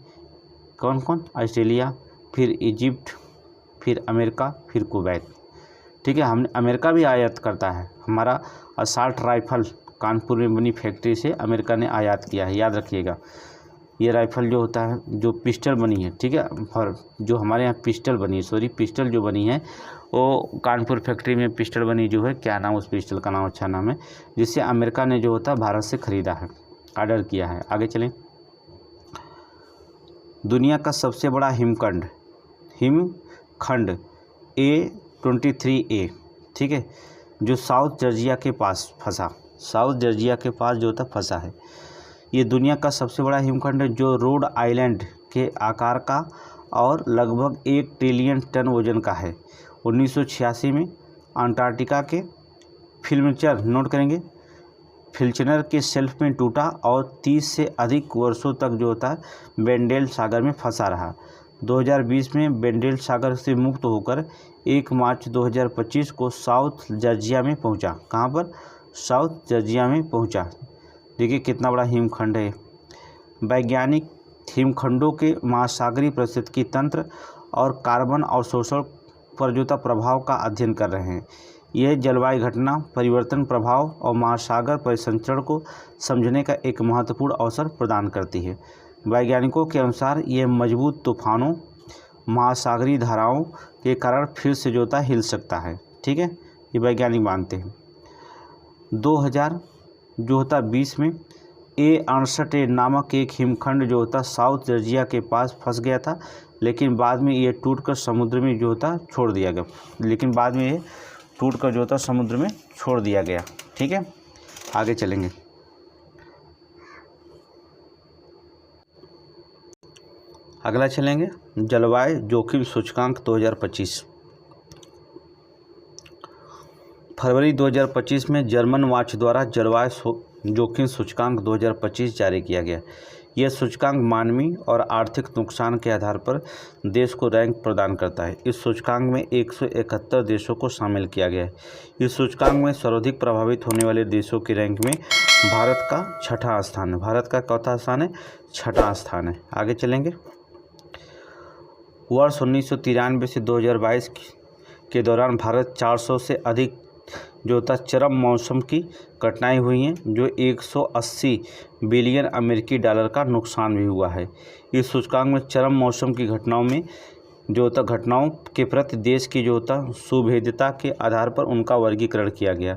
कौन कौन? ऑस्ट्रेलिया, फिर इजिप्ट, फिर अमेरिका, फिर कुवैत। ठीक है, हमने अमेरिका भी आयात करता है। हमारा असॉल्ट राइफल कानपुर में बनी फैक्ट्री से अमेरिका ने आयात किया है, याद रखिएगा। ये राइफल जो होता है, जो पिस्टल बनी है, ठीक है, और जो हमारे यहाँ पिस्टल जो बनी है वो कानपुर फैक्ट्री में पिस्टल बनी जो है, क्या नाम उस पिस्टल का? नाम अच्छा नाम है, जिससे अमेरिका ने जो होता है भारत से ख़रीदा है, ऑर्डर किया है। आगे चलें। दुनिया का सबसे बड़ा हिमखंड A23A, ठीक है, जो साउथ जॉर्जिया के पास जो होता फंसा है। ये दुनिया का सबसे बड़ा हिमखंड है, जो रोड आइलैंड के आकार का और लगभग 1 ट्रिलियन टन वजन का है। 1986 में अंटार्कटिका के फिल्चनर के शेल्फ में टूटा और 30 से अधिक वर्षों तक जो होता है बेंडेल सागर में फंसा रहा। 2020 में बेंडेल सागर से मुक्त होकर 1 मार्च 2025 को साउथ जॉर्जिया में पहुंचा। कहां पर? साउथ जॉर्जिया में पहुंचा। देखिए कितना बड़ा हिमखंड है। वैज्ञानिक हिमखंडों के महासागरीय पारिस्थितिकी तंत्र और कार्बन अवशोषण पर जो प्रभाव का अध्ययन कर रहे हैं। यह जलवायु घटना परिवर्तन प्रभाव और महासागर परिसंचरण को समझने का एक महत्वपूर्ण अवसर प्रदान करती है। वैज्ञानिकों के अनुसार यह मजबूत तूफानों, महासागरीय धाराओं के कारण फिर से जो हिल सकता है। ठीक है, ये वैज्ञानिक मानते हैं। 2020 में A68 नामक एक हिमखंड जो होता साउथ जॉर्जिया के पास फंस गया था, लेकिन बाद में ये टूटकर समुद्र में जो होता छोड़ दिया गया। ठीक है, आगे चलेंगे। अगला चलेंगे जलवायु जोखिम सूचकांक 2025। फरवरी 2025 में जर्मन वॉच द्वारा जलवायु जोखिम सूचकांक 2025 जारी किया गया। यह सूचकांक मानवीय और आर्थिक नुकसान के आधार पर देश को रैंक प्रदान करता है। इस सूचकांक में 171 देशों को शामिल किया गया है। इस सूचकांक में सर्वाधिक प्रभावित होने वाले देशों की रैंक में भारत का 6ठा स्थान है। भारत का कौथा स्थान है? 6ठा स्थान है। आगे चलेंगे। वर्ष 1993 से 2022 के दौरान भारत 400 से अधिक जो था चरम मौसम की घटनाएं हुई हैं, जो 180 बिलियन अमेरिकी डॉलर का नुकसान भी हुआ है। इस सूचकांक में चरम मौसम की घटनाओं में जो होता घटनाओं के प्रति देश की जो होता सुभेद्यता के आधार पर उनका वर्गीकरण किया गया।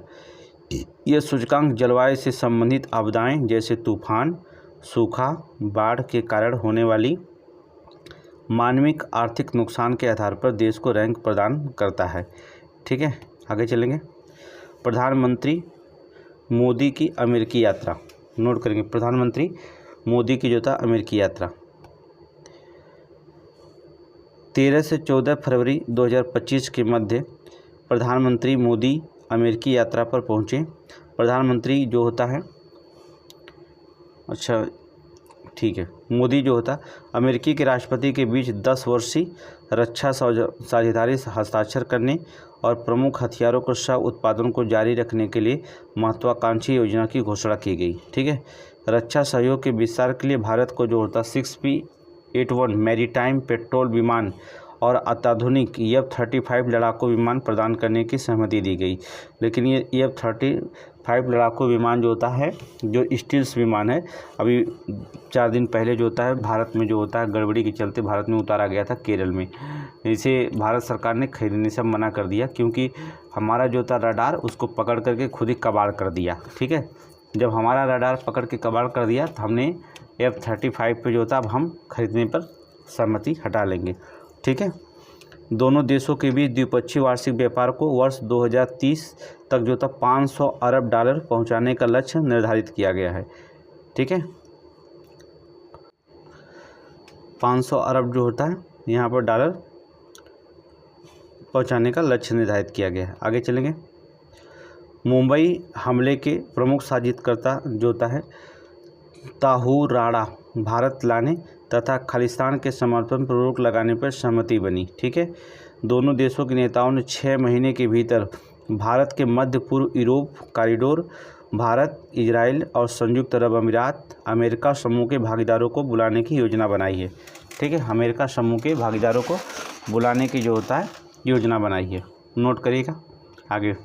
यह सूचकांक जलवायु से संबंधित आपदाएं जैसे तूफान, सूखा, बाढ़ के कारण होने वाली मानवीय आर्थिक नुकसान के आधार पर देश को रैंक प्रदान करता है। ठीक है, आगे चलेंगे। प्रधानमंत्री मोदी की अमेरिकी यात्रा नोट करेंगे। प्रधानमंत्री मोदी की जो था अमेरिकी यात्रा। 13 से 14 फरवरी 2025 के मध्य प्रधानमंत्री मोदी अमेरिकी यात्रा पर पहुँचे। प्रधानमंत्री जो होता है, अच्छा ठीक है, मोदी जो होता अमेरिकी के राष्ट्रपति के बीच 10 वर्षीय रक्षा साझेदारी हस्ताक्षर करने और प्रमुख हथियारों के सह उत्पादन को जारी रखने के लिए महत्वाकांक्षी योजना की घोषणा की गई। ठीक है, रक्षा सहयोग के विस्तार के लिए भारत को जो होता 6P-81 मैरीटाइम पेट्रोल विमान और अत्याधुनिक F-35 लड़ाकू विमान प्रदान करने की सहमति दी गई। लेकिन ये F-35 लड़ाकू विमान जो होता है, जो स्टील्स विमान है, अभी 4 दिन पहले जो होता है भारत में जो होता है गड़बड़ी के चलते भारत में उतारा गया था केरल में। इसे भारत सरकार ने खरीदने से मना कर दिया, क्योंकि हमारा जो था रडार उसको पकड़ करके खुद ही कबाड़ कर दिया। ठीक है, जब हमारा रडार पकड़ के कबाड़ कर दिया तो हमने F-35 पे जो था अब हम खरीदने पर सहमति हटा लेंगे। ठीक है, दोनों देशों के बीच द्विपक्षीय वार्षिक व्यापार को वर्ष 2030 तक जो था $500 अरब पहुंचाने का लक्ष्य निर्धारित किया गया है। ठीक है, 500 अरब जो होता है यहाँ पर डॉलर पहुंचाने का लक्ष्य निर्धारित किया गया है। आगे चलेंगे। मुंबई हमले के प्रमुख साजिशकर्ता जो होता है ताहूर राणा भारत लाने तथा खालिस्तान के समर्थन पर रोक लगाने पर सहमति बनी। ठीक है, दोनों देशों के नेताओं ने 6 महीने के भीतर भारत के मध्य पूर्व यूरोप कॉरिडोर, भारत, इजराइल और संयुक्त अरब अमीरात अमेरिका समूह के भागीदारों को बुलाने की योजना बनाई है। ठीक है, अमेरिका समूह के भागीदारों को बुलाने की जो होता है योजना बनाई है, नोट करिएगा। आगे,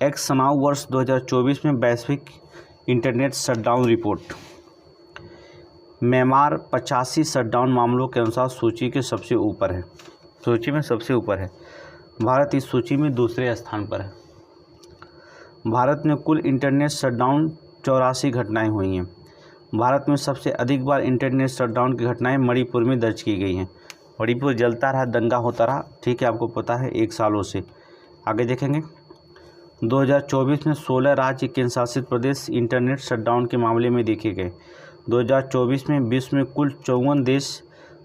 एक्स नाउ वर्ष 2024 में वैश्विक internet shutdown report. Myanmar 85 shutdown मामलों के अनुसार सूची के सबसे ऊपर है, सूची में सबसे ऊपर है। भारत इस सूची में दूसरे स्थान पर है। भारत में कुल इंटरनेट शटडाउन 84 घटनाएं हुई हैं। भारत में सबसे अधिक बार इंटरनेट शटडाउन की घटनाएं मणिपुर में दर्ज की गई हैं। मणिपुर जलता रहा, दंगा होता रहा। ठीक है, आपको पता है 1 सालों से। आगे देखेंगे। 2024 में 16 राज्य केंद्र शासित प्रदेश इंटरनेट शटडाउन के मामले में देखे गए। 2024 में विश्व में कुल 54 देश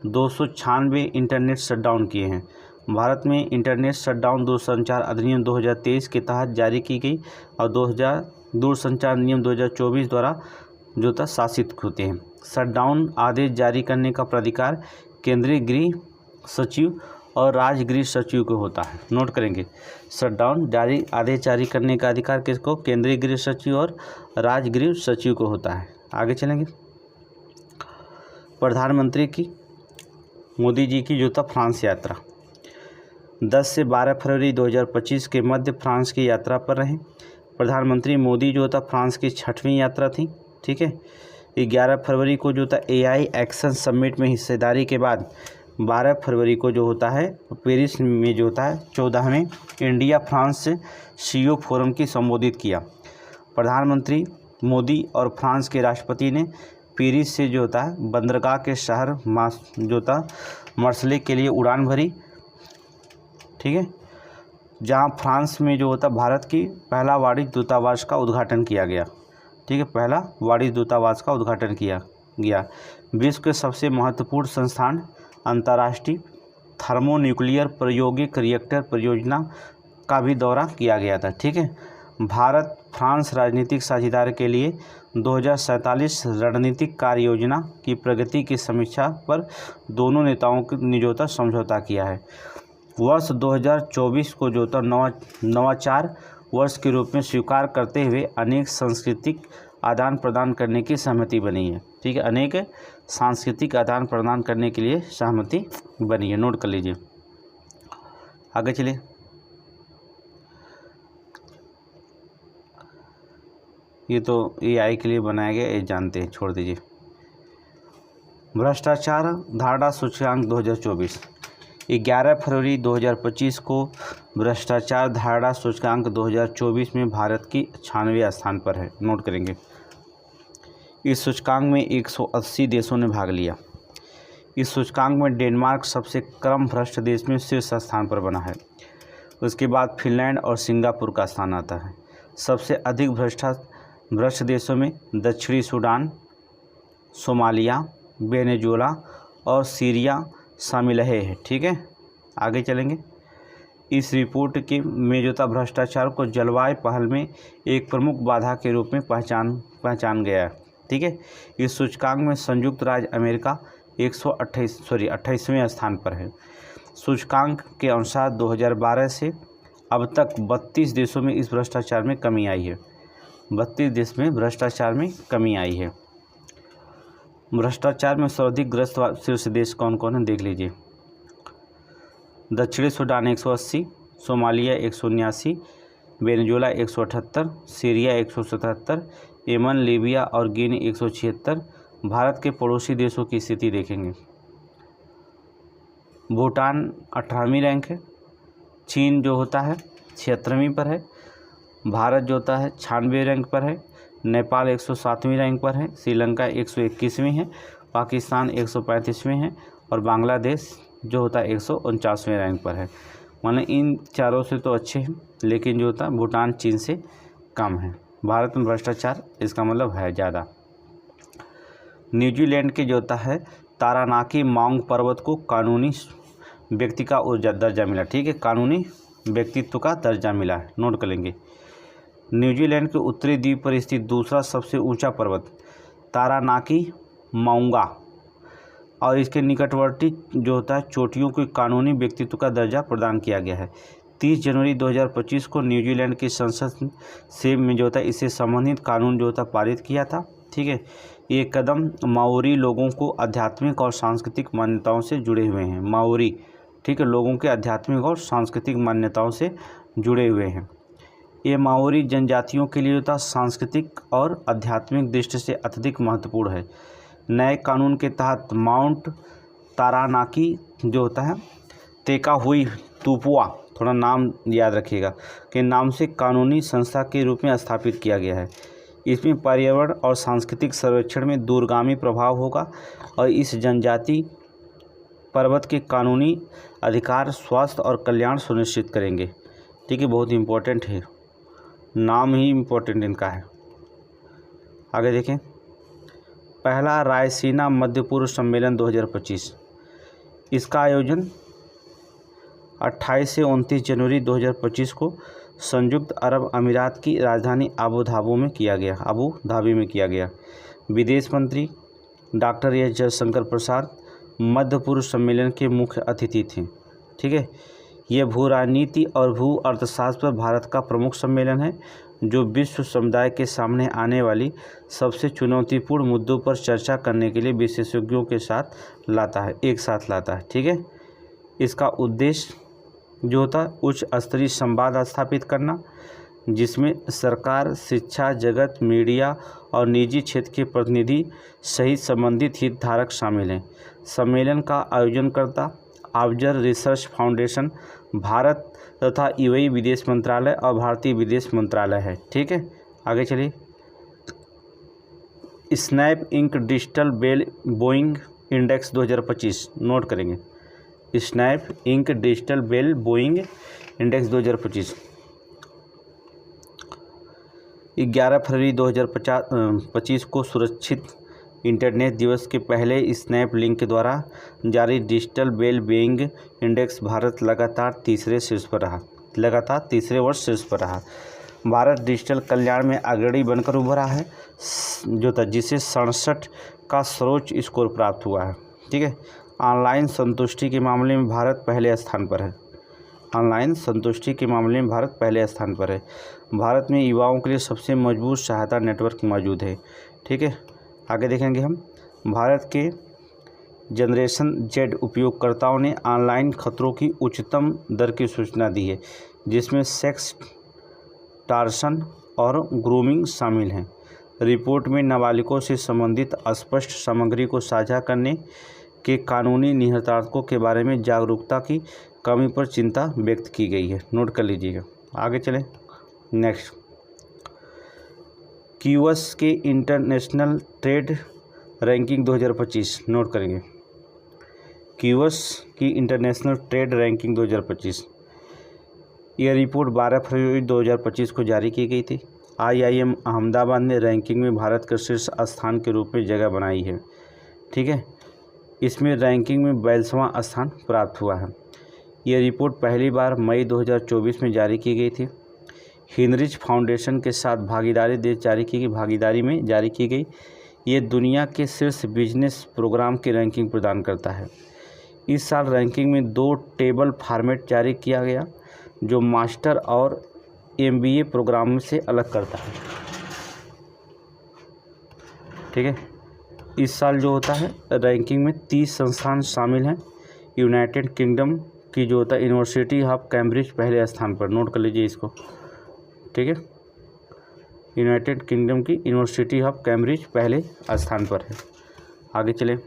296 इंटरनेट शटडाउन किए हैं। भारत में इंटरनेट शटडाउन दूरसंचार अधिनियम 2023 के तहत जारी की गई और दूरसंचार नियम 2024 द्वारा जो था शासित होते हैं। शटडाउन आदेश जारी करने का प्राधिकार केंद्रीय गृह सचिव और राज्य गृह सचिव को होता है। नोट करेंगे, शटडाउन जारी आदेश जारी करने का अधिकार किसको? केंद्रीय गृह सचिव और राज्य गृह सचिव को होता है। आगे चलेंगे। प्रधानमंत्री की मोदी जी की जो था फ्रांस यात्रा 10 से 12 फरवरी 2025 के मध्य फ्रांस की यात्रा पर रहे। प्रधानमंत्री मोदी जो था फ्रांस की 6वीं यात्रा थी। ठीक है, 11 फरवरी को जो था AI एक्शन समिट में हिस्सेदारी के बाद 12 फरवरी को जो होता है पेरिस में जो होता है 14वें इंडिया फ्रांस CEO फोरम की संबोधित किया। प्रधानमंत्री मोदी और फ्रांस के राष्ट्रपति ने पेरिस से जो होता है बंदरगाह के शहर जो था मार्सेille के लिए उड़ान भरी। ठीक है, जहां फ्रांस में जो होता भारत की पहला वाणिज्य दूतावास का उद्घाटन किया गया। ठीक है, पहला वाणिज्य दूतावास का उद्घाटन किया गया। विश्व के सबसे महत्वपूर्ण संस्थान अंतर्राष्ट्रीय थर्मोन्यूक्लियर प्रायोगिक रिएक्टर परियोजना का भी दौरा किया गया था। ठीक है, भारत फ्रांस राजनीतिक साझेदार के लिए 2047 रणनीतिक कार्य योजना की प्रगति की समीक्षा पर दोनों नेताओं ने जो था समझौता किया है। वर्ष 2024 को जो था नवाचार वर्ष के रूप में स्वीकार करते हुए अनेक सांस्कृतिक आदान प्रदान करने की सहमति बनी है। ठीक है, अनेक सांस्कृतिक आदान प्रदान करने के लिए सहमति बनी है, नोट कर लीजिए। आगे चलिए। ये तो AI के लिए बनाया गया, ये जानते हैं, छोड़ दीजिए। भ्रष्टाचार धारणा सूचकांक 2024 11 फरवरी 2025 को भ्रष्टाचार धारणा सूचकांक 2024 में भारत की 96वें स्थान पर है, नोट करेंगे। इस सूचकांक में 180 देशों ने भाग लिया। इस सूचकांक में डेनमार्क सबसे कम भ्रष्ट देश में शीर्ष स्थान पर बना है। उसके बाद फिनलैंड और सिंगापुर का स्थान आता है। सबसे अधिक भ्रष्ट देशों में दक्षिणी सूडान, सोमालिया, वेनेजुएला और सीरिया शामिल है। ठीक है, आगे चलेंगे। इस रिपोर्ट के में जो था भ्रष्टाचार को जलवायु पहल में एक प्रमुख बाधा के रूप में पहचान गया है। ठीक है, इस सूचकांक में संयुक्त राज्य अमेरिका 28वें स्थान पर है। सूचकांक के अनुसार 2012 से अब तक 32 देशों में इस भ्रष्टाचार में कमी आई है। 32 देश में भ्रष्टाचार में कमी आई है। भ्रष्टाचार में सर्वाधिक ग्रस्त शीर्ष देश कौन कौन है देख लीजिए। दक्षिणी Sudan 180, Somalia 179, Venezuela 178, Syria 177, Yemen, Libya और गिनी 176। भारत के पड़ोसी देशों की स्थिति देखेंगे। भूटान 18वीं रैंक है, चीन जो होता है 76वीं पर है, भारत जो होता है 96वें रैंक पर है, नेपाल 107वीं रैंक पर है, श्रीलंका 121वीं है, पाकिस्तान 135वें है और बांग्लादेश जो होता है 149वें रैंक पर है। माने इन चारों से तो अच्छे हैं, लेकिन जो होता है भूटान चीन से कम है। भारत में भ्रष्टाचार इसका मतलब है ज़्यादा। न्यूजीलैंड के जो होता है तारानाकी माउंग पर्वत को कानूनी व्यक्ति का दर्जा मिला। ठीक है, कानूनी व्यक्तित्व का दर्जा मिला है, नोट कर लेंगे। न्यूजीलैंड के उत्तरी द्वीप पर स्थित दूसरा सबसे ऊंचा पर्वत तारानाकी माउंगा और इसके निकटवर्ती जो होता है चोटियों को कानूनी व्यक्तित्व का दर्जा प्रदान किया गया है। 30 जनवरी 2025 को न्यूजीलैंड की संसद से में जो होता है इससे संबंधित कानून जो होता पारित किया था। ठीक है, ये कदम माओरी लोगों को आध्यात्मिक और सांस्कृतिक मान्यताओं से जुड़े हुए हैं। माओरी, ठीक है, लोगों के आध्यात्मिक और सांस्कृतिक मान्यताओं से जुड़े हुए हैं। ये माओरी जनजातियों के लिए होता सांस्कृतिक और आध्यात्मिक दृष्टि से अत्यधिक महत्वपूर्ण है। नए कानून के तहत माउंट तारानाकी जो होता है तेका हुई तुपुआ, थोड़ा नाम याद रखिएगा, के नाम से कानूनी संस्था के रूप में स्थापित किया गया है। इसमें पर्यावरण और सांस्कृतिक संरक्षण में दूरगामी प्रभाव होगा और इस जनजाति पर्वत के कानूनी अधिकार, स्वास्थ्य और कल्याण सुनिश्चित करेंगे। ठीक है, बहुत इम्पोर्टेंट है, नाम ही इम्पोर्टेंट इनका है। आगे देखें। पहला रायसीना मध्य पूर्व सम्मेलन 2025, इसका आयोजन 28 से 29 जनवरी 2025 को संयुक्त अरब अमीरात की राजधानी अबू धाबी में किया गया। विदेश मंत्री डॉक्टर एस जयशंकर प्रसाद मध्य पूर्व सम्मेलन के मुख्य अतिथि थे। ठीक है, यह भू राजनीति और भू अर्थशास्त्र पर भारत का प्रमुख सम्मेलन है जो विश्व समुदाय के सामने आने वाली सबसे चुनौतीपूर्ण मुद्दों पर चर्चा करने के लिए विशेषज्ञों के साथ एक साथ लाता है। ठीक है, इसका उद्देश्य जो होता है उच्च स्तरीय संवाद स्थापित करना, जिसमें सरकार, शिक्षा जगत, मीडिया और निजी क्षेत्र के प्रतिनिधि सहित संबंधित हितधारक शामिल हैं। सम्मेलन का आयोजनकर्ता आबजर रिसर्च फाउंडेशन, भारत तथा यूएई विदेश मंत्रालय और भारतीय विदेश मंत्रालय है। ठीक है, आगे चलिए। Snap Inc digital bell Boeing index 2025 note करेंगे। Snap Inc digital bell Boeing index 2025 11 फरवरी 2025 को सुरक्षित इंटरनेट दिवस के पहले स्नैप लिंक के द्वारा जारी digital bell Boeing index Bharat लगातार तीसरे वर्ष शीर्ष पर रहा। भारत डिजिटल कल्याण में अग्रणी बनकर उभरा है जिसे 67 का सर्वोच्च स्कोर प्राप्त हुआ है। ठीक है, ऑनलाइन संतुष्टि के मामले में भारत पहले स्थान पर है। भारत में युवाओं के लिए सबसे मजबूत सहायता नेटवर्क मौजूद है। ठीक है, आगे देखेंगे हम। भारत के जनरेशन जेड उपयोगकर्ताओं ने ऑनलाइन खतरों की उच्चतम दर की सूचना दी है, जिसमें सेक्स, टार्सन और ग्रूमिंग शामिल हैं। रिपोर्ट में नाबालिगों से संबंधित अस्पष्ट सामग्री को साझा करने के कानूनी निहितार्थों के बारे में जागरूकता की कमी पर चिंता व्यक्त की गई है। नोट कर लीजिएगा। आगे चलें। नेक्स्ट, क्यूएस के इंटरनेशनल ट्रेड रैंकिंग 2025 नोट करेंगे। क्यूएस की इंटरनेशनल ट्रेड रैंकिंग 2025, यह रिपोर्ट 12 फरवरी 2025 को जारी की गई थी। IIM अहमदाबाद ने रैंकिंग में भारत के शीर्ष स्थान के रूप में जगह बनाई है। ठीक है, इसमें रैंकिंग में 42वां स्थान प्राप्त हुआ है। ये रिपोर्ट पहली बार मई 2024 में जारी की गई थी। हिनरिच फाउंडेशन के साथ भागीदारी में जारी की गई। ये दुनिया के शीर्ष बिजनेस प्रोग्राम की रैंकिंग प्रदान करता है। इस साल रैंकिंग में 2 टेबल फॉर्मेट जारी किया गया जो मास्टर और MBA प्रोग्राम से अलग करता है। ठीक है, इस साल जो होता है रैंकिंग में 30 संस्थान शामिल हैं। यूनाइटेड किंगडम की जो होता है यूनिवर्सिटी ऑफ कैम्ब्रिज पहले स्थान पर, नोट कर लीजिए इसको। ठीक है, यूनाइटेड किंगडम की यूनिवर्सिटी ऑफ कैम्ब्रिज पहले स्थान पर है। आगे चलें।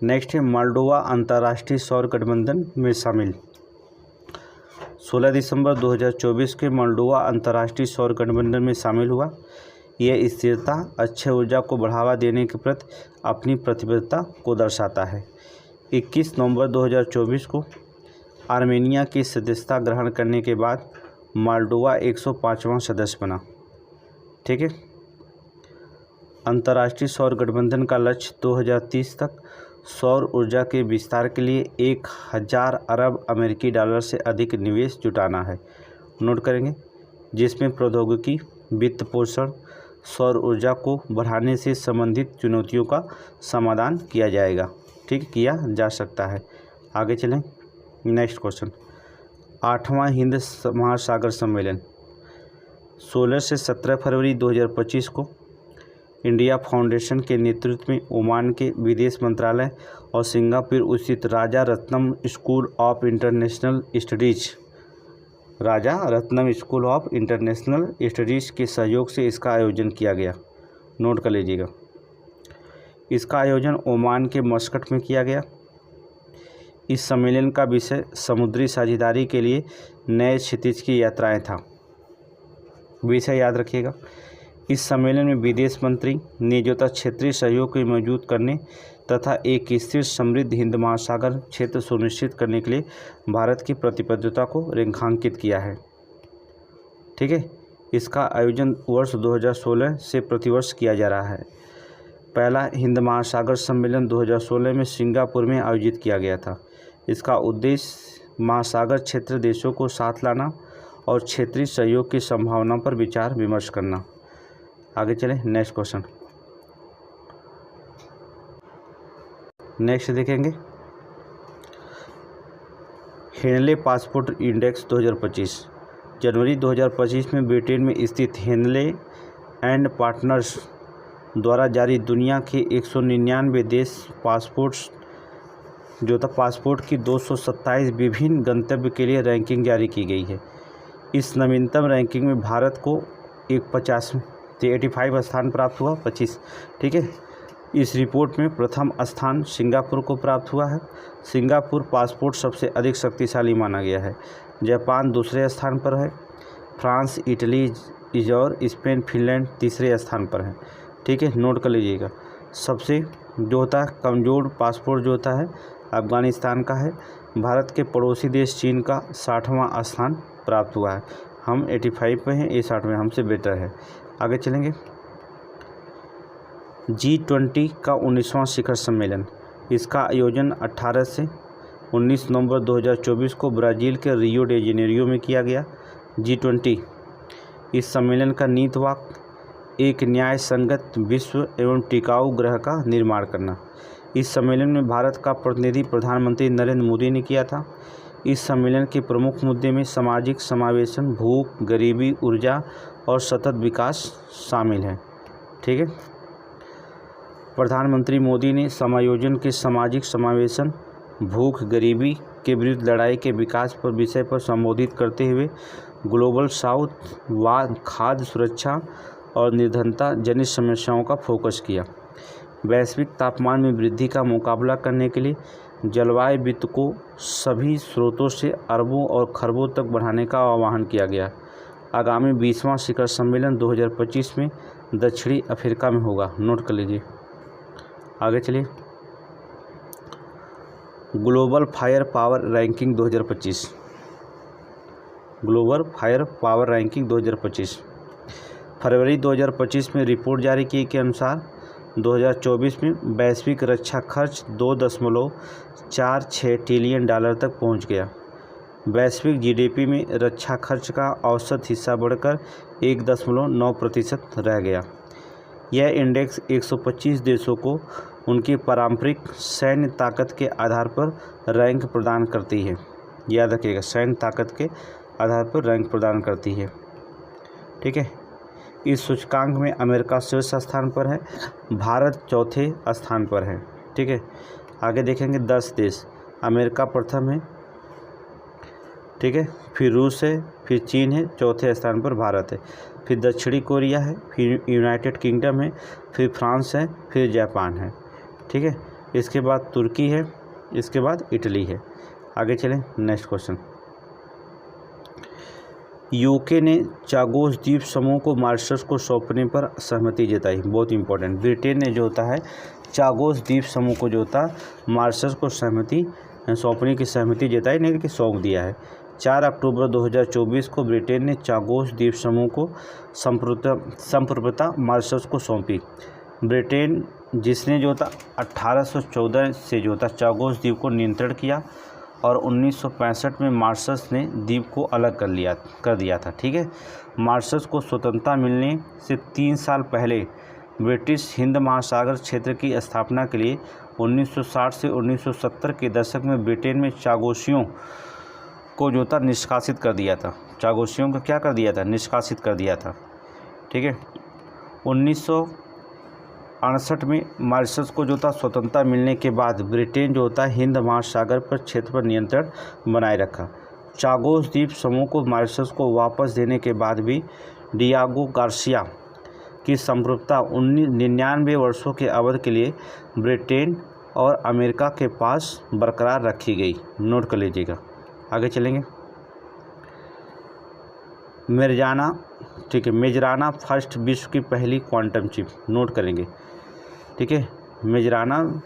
नेक्स्ट है मोल्डोवा अंतर्राष्ट्रीय सौर गठबंधन में शामिल। 16 दिसंबर 2024 के मोल्डोवा अंतर्राष्ट्रीय सौर गठबंधन में शामिल हुआ। यह स्थिरता, अक्षय ऊर्जा को बढ़ावा देने के प्रति अपनी प्रतिबद्धता को दर्शाता है। 21 नवंबर 2024 को आर्मेनिया की सदस्यता ग्रहण करने के बाद मोल्डोवा 105वां सदस्य बना। ठीक है, अंतर्राष्ट्रीय सौर गठबंधन का लक्ष्य 2030 तक सौर ऊर्जा के विस्तार के लिए 1000 अरब अमेरिकी डॉलर से अधिक निवेश जुटाना है। नोट करेंगे, जिसमें प्रौद्योगिकी, वित्त पोषण, सौर ऊर्जा को बढ़ाने से संबंधित चुनौतियों का समाधान किया जाएगा। ठीक, किया जा सकता है। आगे चलें। नेक्स्ट क्वेश्चन, 8वां हिंद महासागर सम्मेलन 16 से 17 फरवरी 2025 को इंडिया फाउंडेशन के नेतृत्व में ओमान के विदेश मंत्रालय और सिंगापुर स्थित Rajaratnam school of international studies के सहयोग से इसका आयोजन किया गया। नोट कर लीजिएगा, इसका आयोजन ओमान के मस्कट में किया गया। इस सम्मेलन का विषय समुद्री साझेदारी के लिए नए क्षितिज की यात्राएं था। विषय याद रखिएगा। इस सम्मेलन में विदेश मंत्री ने जो क्षेत्रीय सहयोग को मजबूत करने तथा एक स्थिर समृद्ध हिंद महासागर क्षेत्र सुनिश्चित करने के लिए भारत की प्रतिबद्धता को रेखांकित किया है। ठीक है, इसका आयोजन वर्ष 2016 से प्रतिवर्ष किया जा रहा है। पहला हिंद महासागर सम्मेलन 2016 में सिंगापुर में आयोजित किया गया था। इसका उद्देश्य महासागर क्षेत्र देशों को साथ लाना और क्षेत्रीय सहयोग की संभावना पर विचार विमर्श करना। आगे चलें। नेक्स्ट क्वेश्चन, नेक्स्ट देखेंगे हेनले पासपोर्ट इंडेक्स 2025। जनवरी 2025 में ब्रिटेन में स्थित हेनले एंड पार्टनर्स द्वारा जारी दुनिया के 199 देश पासपोर्ट की 227 विभिन्न गंतव्य के लिए रैंकिंग जारी की गई है। इस नवीनतम रैंकिंग में भारत को 85 स्थान प्राप्त हुआ। 25। ठीक है, इस रिपोर्ट में प्रथम स्थान सिंगापुर को प्राप्त हुआ है। सिंगापुर पासपोर्ट सबसे अधिक शक्तिशाली माना गया है। जापान दूसरे स्थान पर है। फ्रांस, इटली और स्पेन, फिनलैंड तीसरे स्थान पर है। ठीक है, नोट कर लीजिएगा। सबसे जो होता है कमज़ोर पासपोर्ट जो होता है अफ़गानिस्तान का है। भारत के पड़ोसी देश चीन का 60वां स्थान प्राप्त हुआ है। हम 85 पे हैं, ये 60 में हमसे बेटर है। आगे चलेंगे। G20 का 19वां शिखर सम्मेलन, इसका आयोजन 18 से 19 नवंबर 2024 को ब्राज़ील के रियो डे जेनेरियो में किया गया। G20 इस सम्मेलन का नीति वाक्य एक न्याय संगत विश्व एवं टिकाऊ ग्रह का निर्माण करना। इस सम्मेलन में भारत का प्रतिनिधि प्रधानमंत्री नरेंद्र मोदी ने किया था। इस सम्मेलन के प्रमुख मुद्दे में सामाजिक समावेशन, भूख, गरीबी, ऊर्जा और सतत विकास शामिल है। ठीक है, प्रधानमंत्री मोदी ने समायोजन के सामाजिक समावेशन, भूख, गरीबी के विरुद्ध लड़ाई के विकास पर विषय पर संबोधित करते हुए ग्लोबल साउथ, खाद्य सुरक्षा और निर्धनता जनित समस्याओं का फोकस किया। वैश्विक तापमान में वृद्धि का मुकाबला करने के लिए जलवायु वित्त को सभी स्रोतों से अरबों और खरबों तक बढ़ाने का आह्वान किया गया। आगामी 20वां शिखर सम्मेलन 2025 में दक्षिणी अफ्रीका में होगा। नोट कर लीजिए। आगे चलिए। Global fire power ranking 2025। Global fire power ranking 2025। फरवरी 2025 में रिपोर्ट जारी की के अनुसार 2024 में वैश्विक रक्षा खर्च 2.46 ट्रिलियन डॉलर तक पहुंच गया। वैश्विक जीडीपी में रक्षा खर्च का औसत हिस्सा बढ़कर 1.9% रह गया। यह इंडेक्स 125 देशों को उनकी पारंपरिक सैन्य ताकत के आधार पर रैंक प्रदान करती है। याद रखिएगा, सैन्य ताकत के आधार पर रैंक प्रदान करती है। ठीक है, इस सूचकांक में अमेरिका शीर्ष स्थान पर है, भारत चौथे स्थान पर है। ठीक है, आगे देखेंगे 10 देश। अमेरिका प्रथम है, ठीक है, फिर रूस है, फिर चीन है, चौथे स्थान पर भारत है, फिर दक्षिणी कोरिया है, फिर यूनाइटेड किंगडम है, फिर फ्रांस है, फिर जापान है। ठीक है, इसके बाद तुर्की है, इसके बाद इटली है। आगे चलें, नेक्स्ट क्वेश्चन। यूके ने चागोस द्वीप समूह को मॉरिशस को सौंपने पर सहमति जताई। बहुत इंपॉर्टेंट, ब्रिटेन ने जो होता है चागोस द्वीप समूह को जो होता मॉरिशस को सौंपने की सहमति जताई, नहीं कि सौंप दिया है। 4 अक्टूबर 2024 को ब्रिटेन ने चागोस द्वीप समूह को संप्रभुता मॉरिशस को सौंपी। ब्रिटेन जिसने जो था 1814 से जो था चागोस द्वीप को नियंत्रण किया और 1965 में मॉरिशस ने द्वीप को अलग कर दिया था। ठीक है, मॉरिशस को स्वतंत्रता मिलने से 3 साल पहले ब्रिटिश हिंद महासागर क्षेत्र की स्थापना के लिए 1960 से 1970 के दशक में ब्रिटेन में चागोसियों को जो था निष्कासित कर दिया था। चागोसियों को क्या कर दिया था? निष्कासित कर दिया था। ठीक है, 1968 में मॉरिशस को जो था स्वतंत्रता मिलने के बाद ब्रिटेन जो होता है हिंद महासागर पर क्षेत्र पर नियंत्रण बनाए रखा। चागोस द्वीप समूह को मॉरिशस को वापस देने के बाद भी डियागो गार्सिया की संप्रभुता 99 वर्षों के अवधि के लिए ब्रिटेन और अमेरिका के पास बरकरार रखी गई। नोट कर लीजिएगा। आगे चलेंगे, मेजराना फर्स्ट विश्व की पहली क्वांटम चिप। नोट करेंगे। ठीक है, मेजराना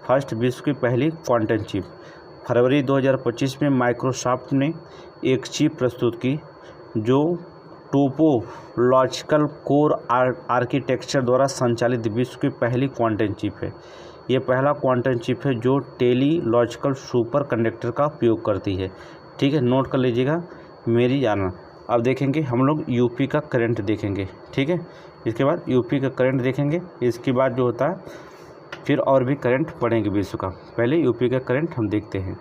फर्स्ट विश्व की पहली क्वांटम चिप। फरवरी 2025 में माइक्रोसॉफ्ट ने एक चिप प्रस्तुत की जो टोपोलॉजिकल कोर आर्किटेक्चर द्वारा संचालित विश्व की पहली क्वांटम चिप है। ये पहला क्वांटम चिप है जो टेलीलॉजिकल सुपर कंडक्टर का उपयोग करती है। ठीक है, नोट कर लीजिएगा मेरी जाना। अब देखेंगे हम लोग यूपी का करंट देखेंगे। ठीक है, इसके बाद यूपी का करंट देखेंगे, इसके बाद जो होता है फिर और भी करंट पढ़ेंगे विश्व का। पहले यूपी का करंट हम देखते हैं।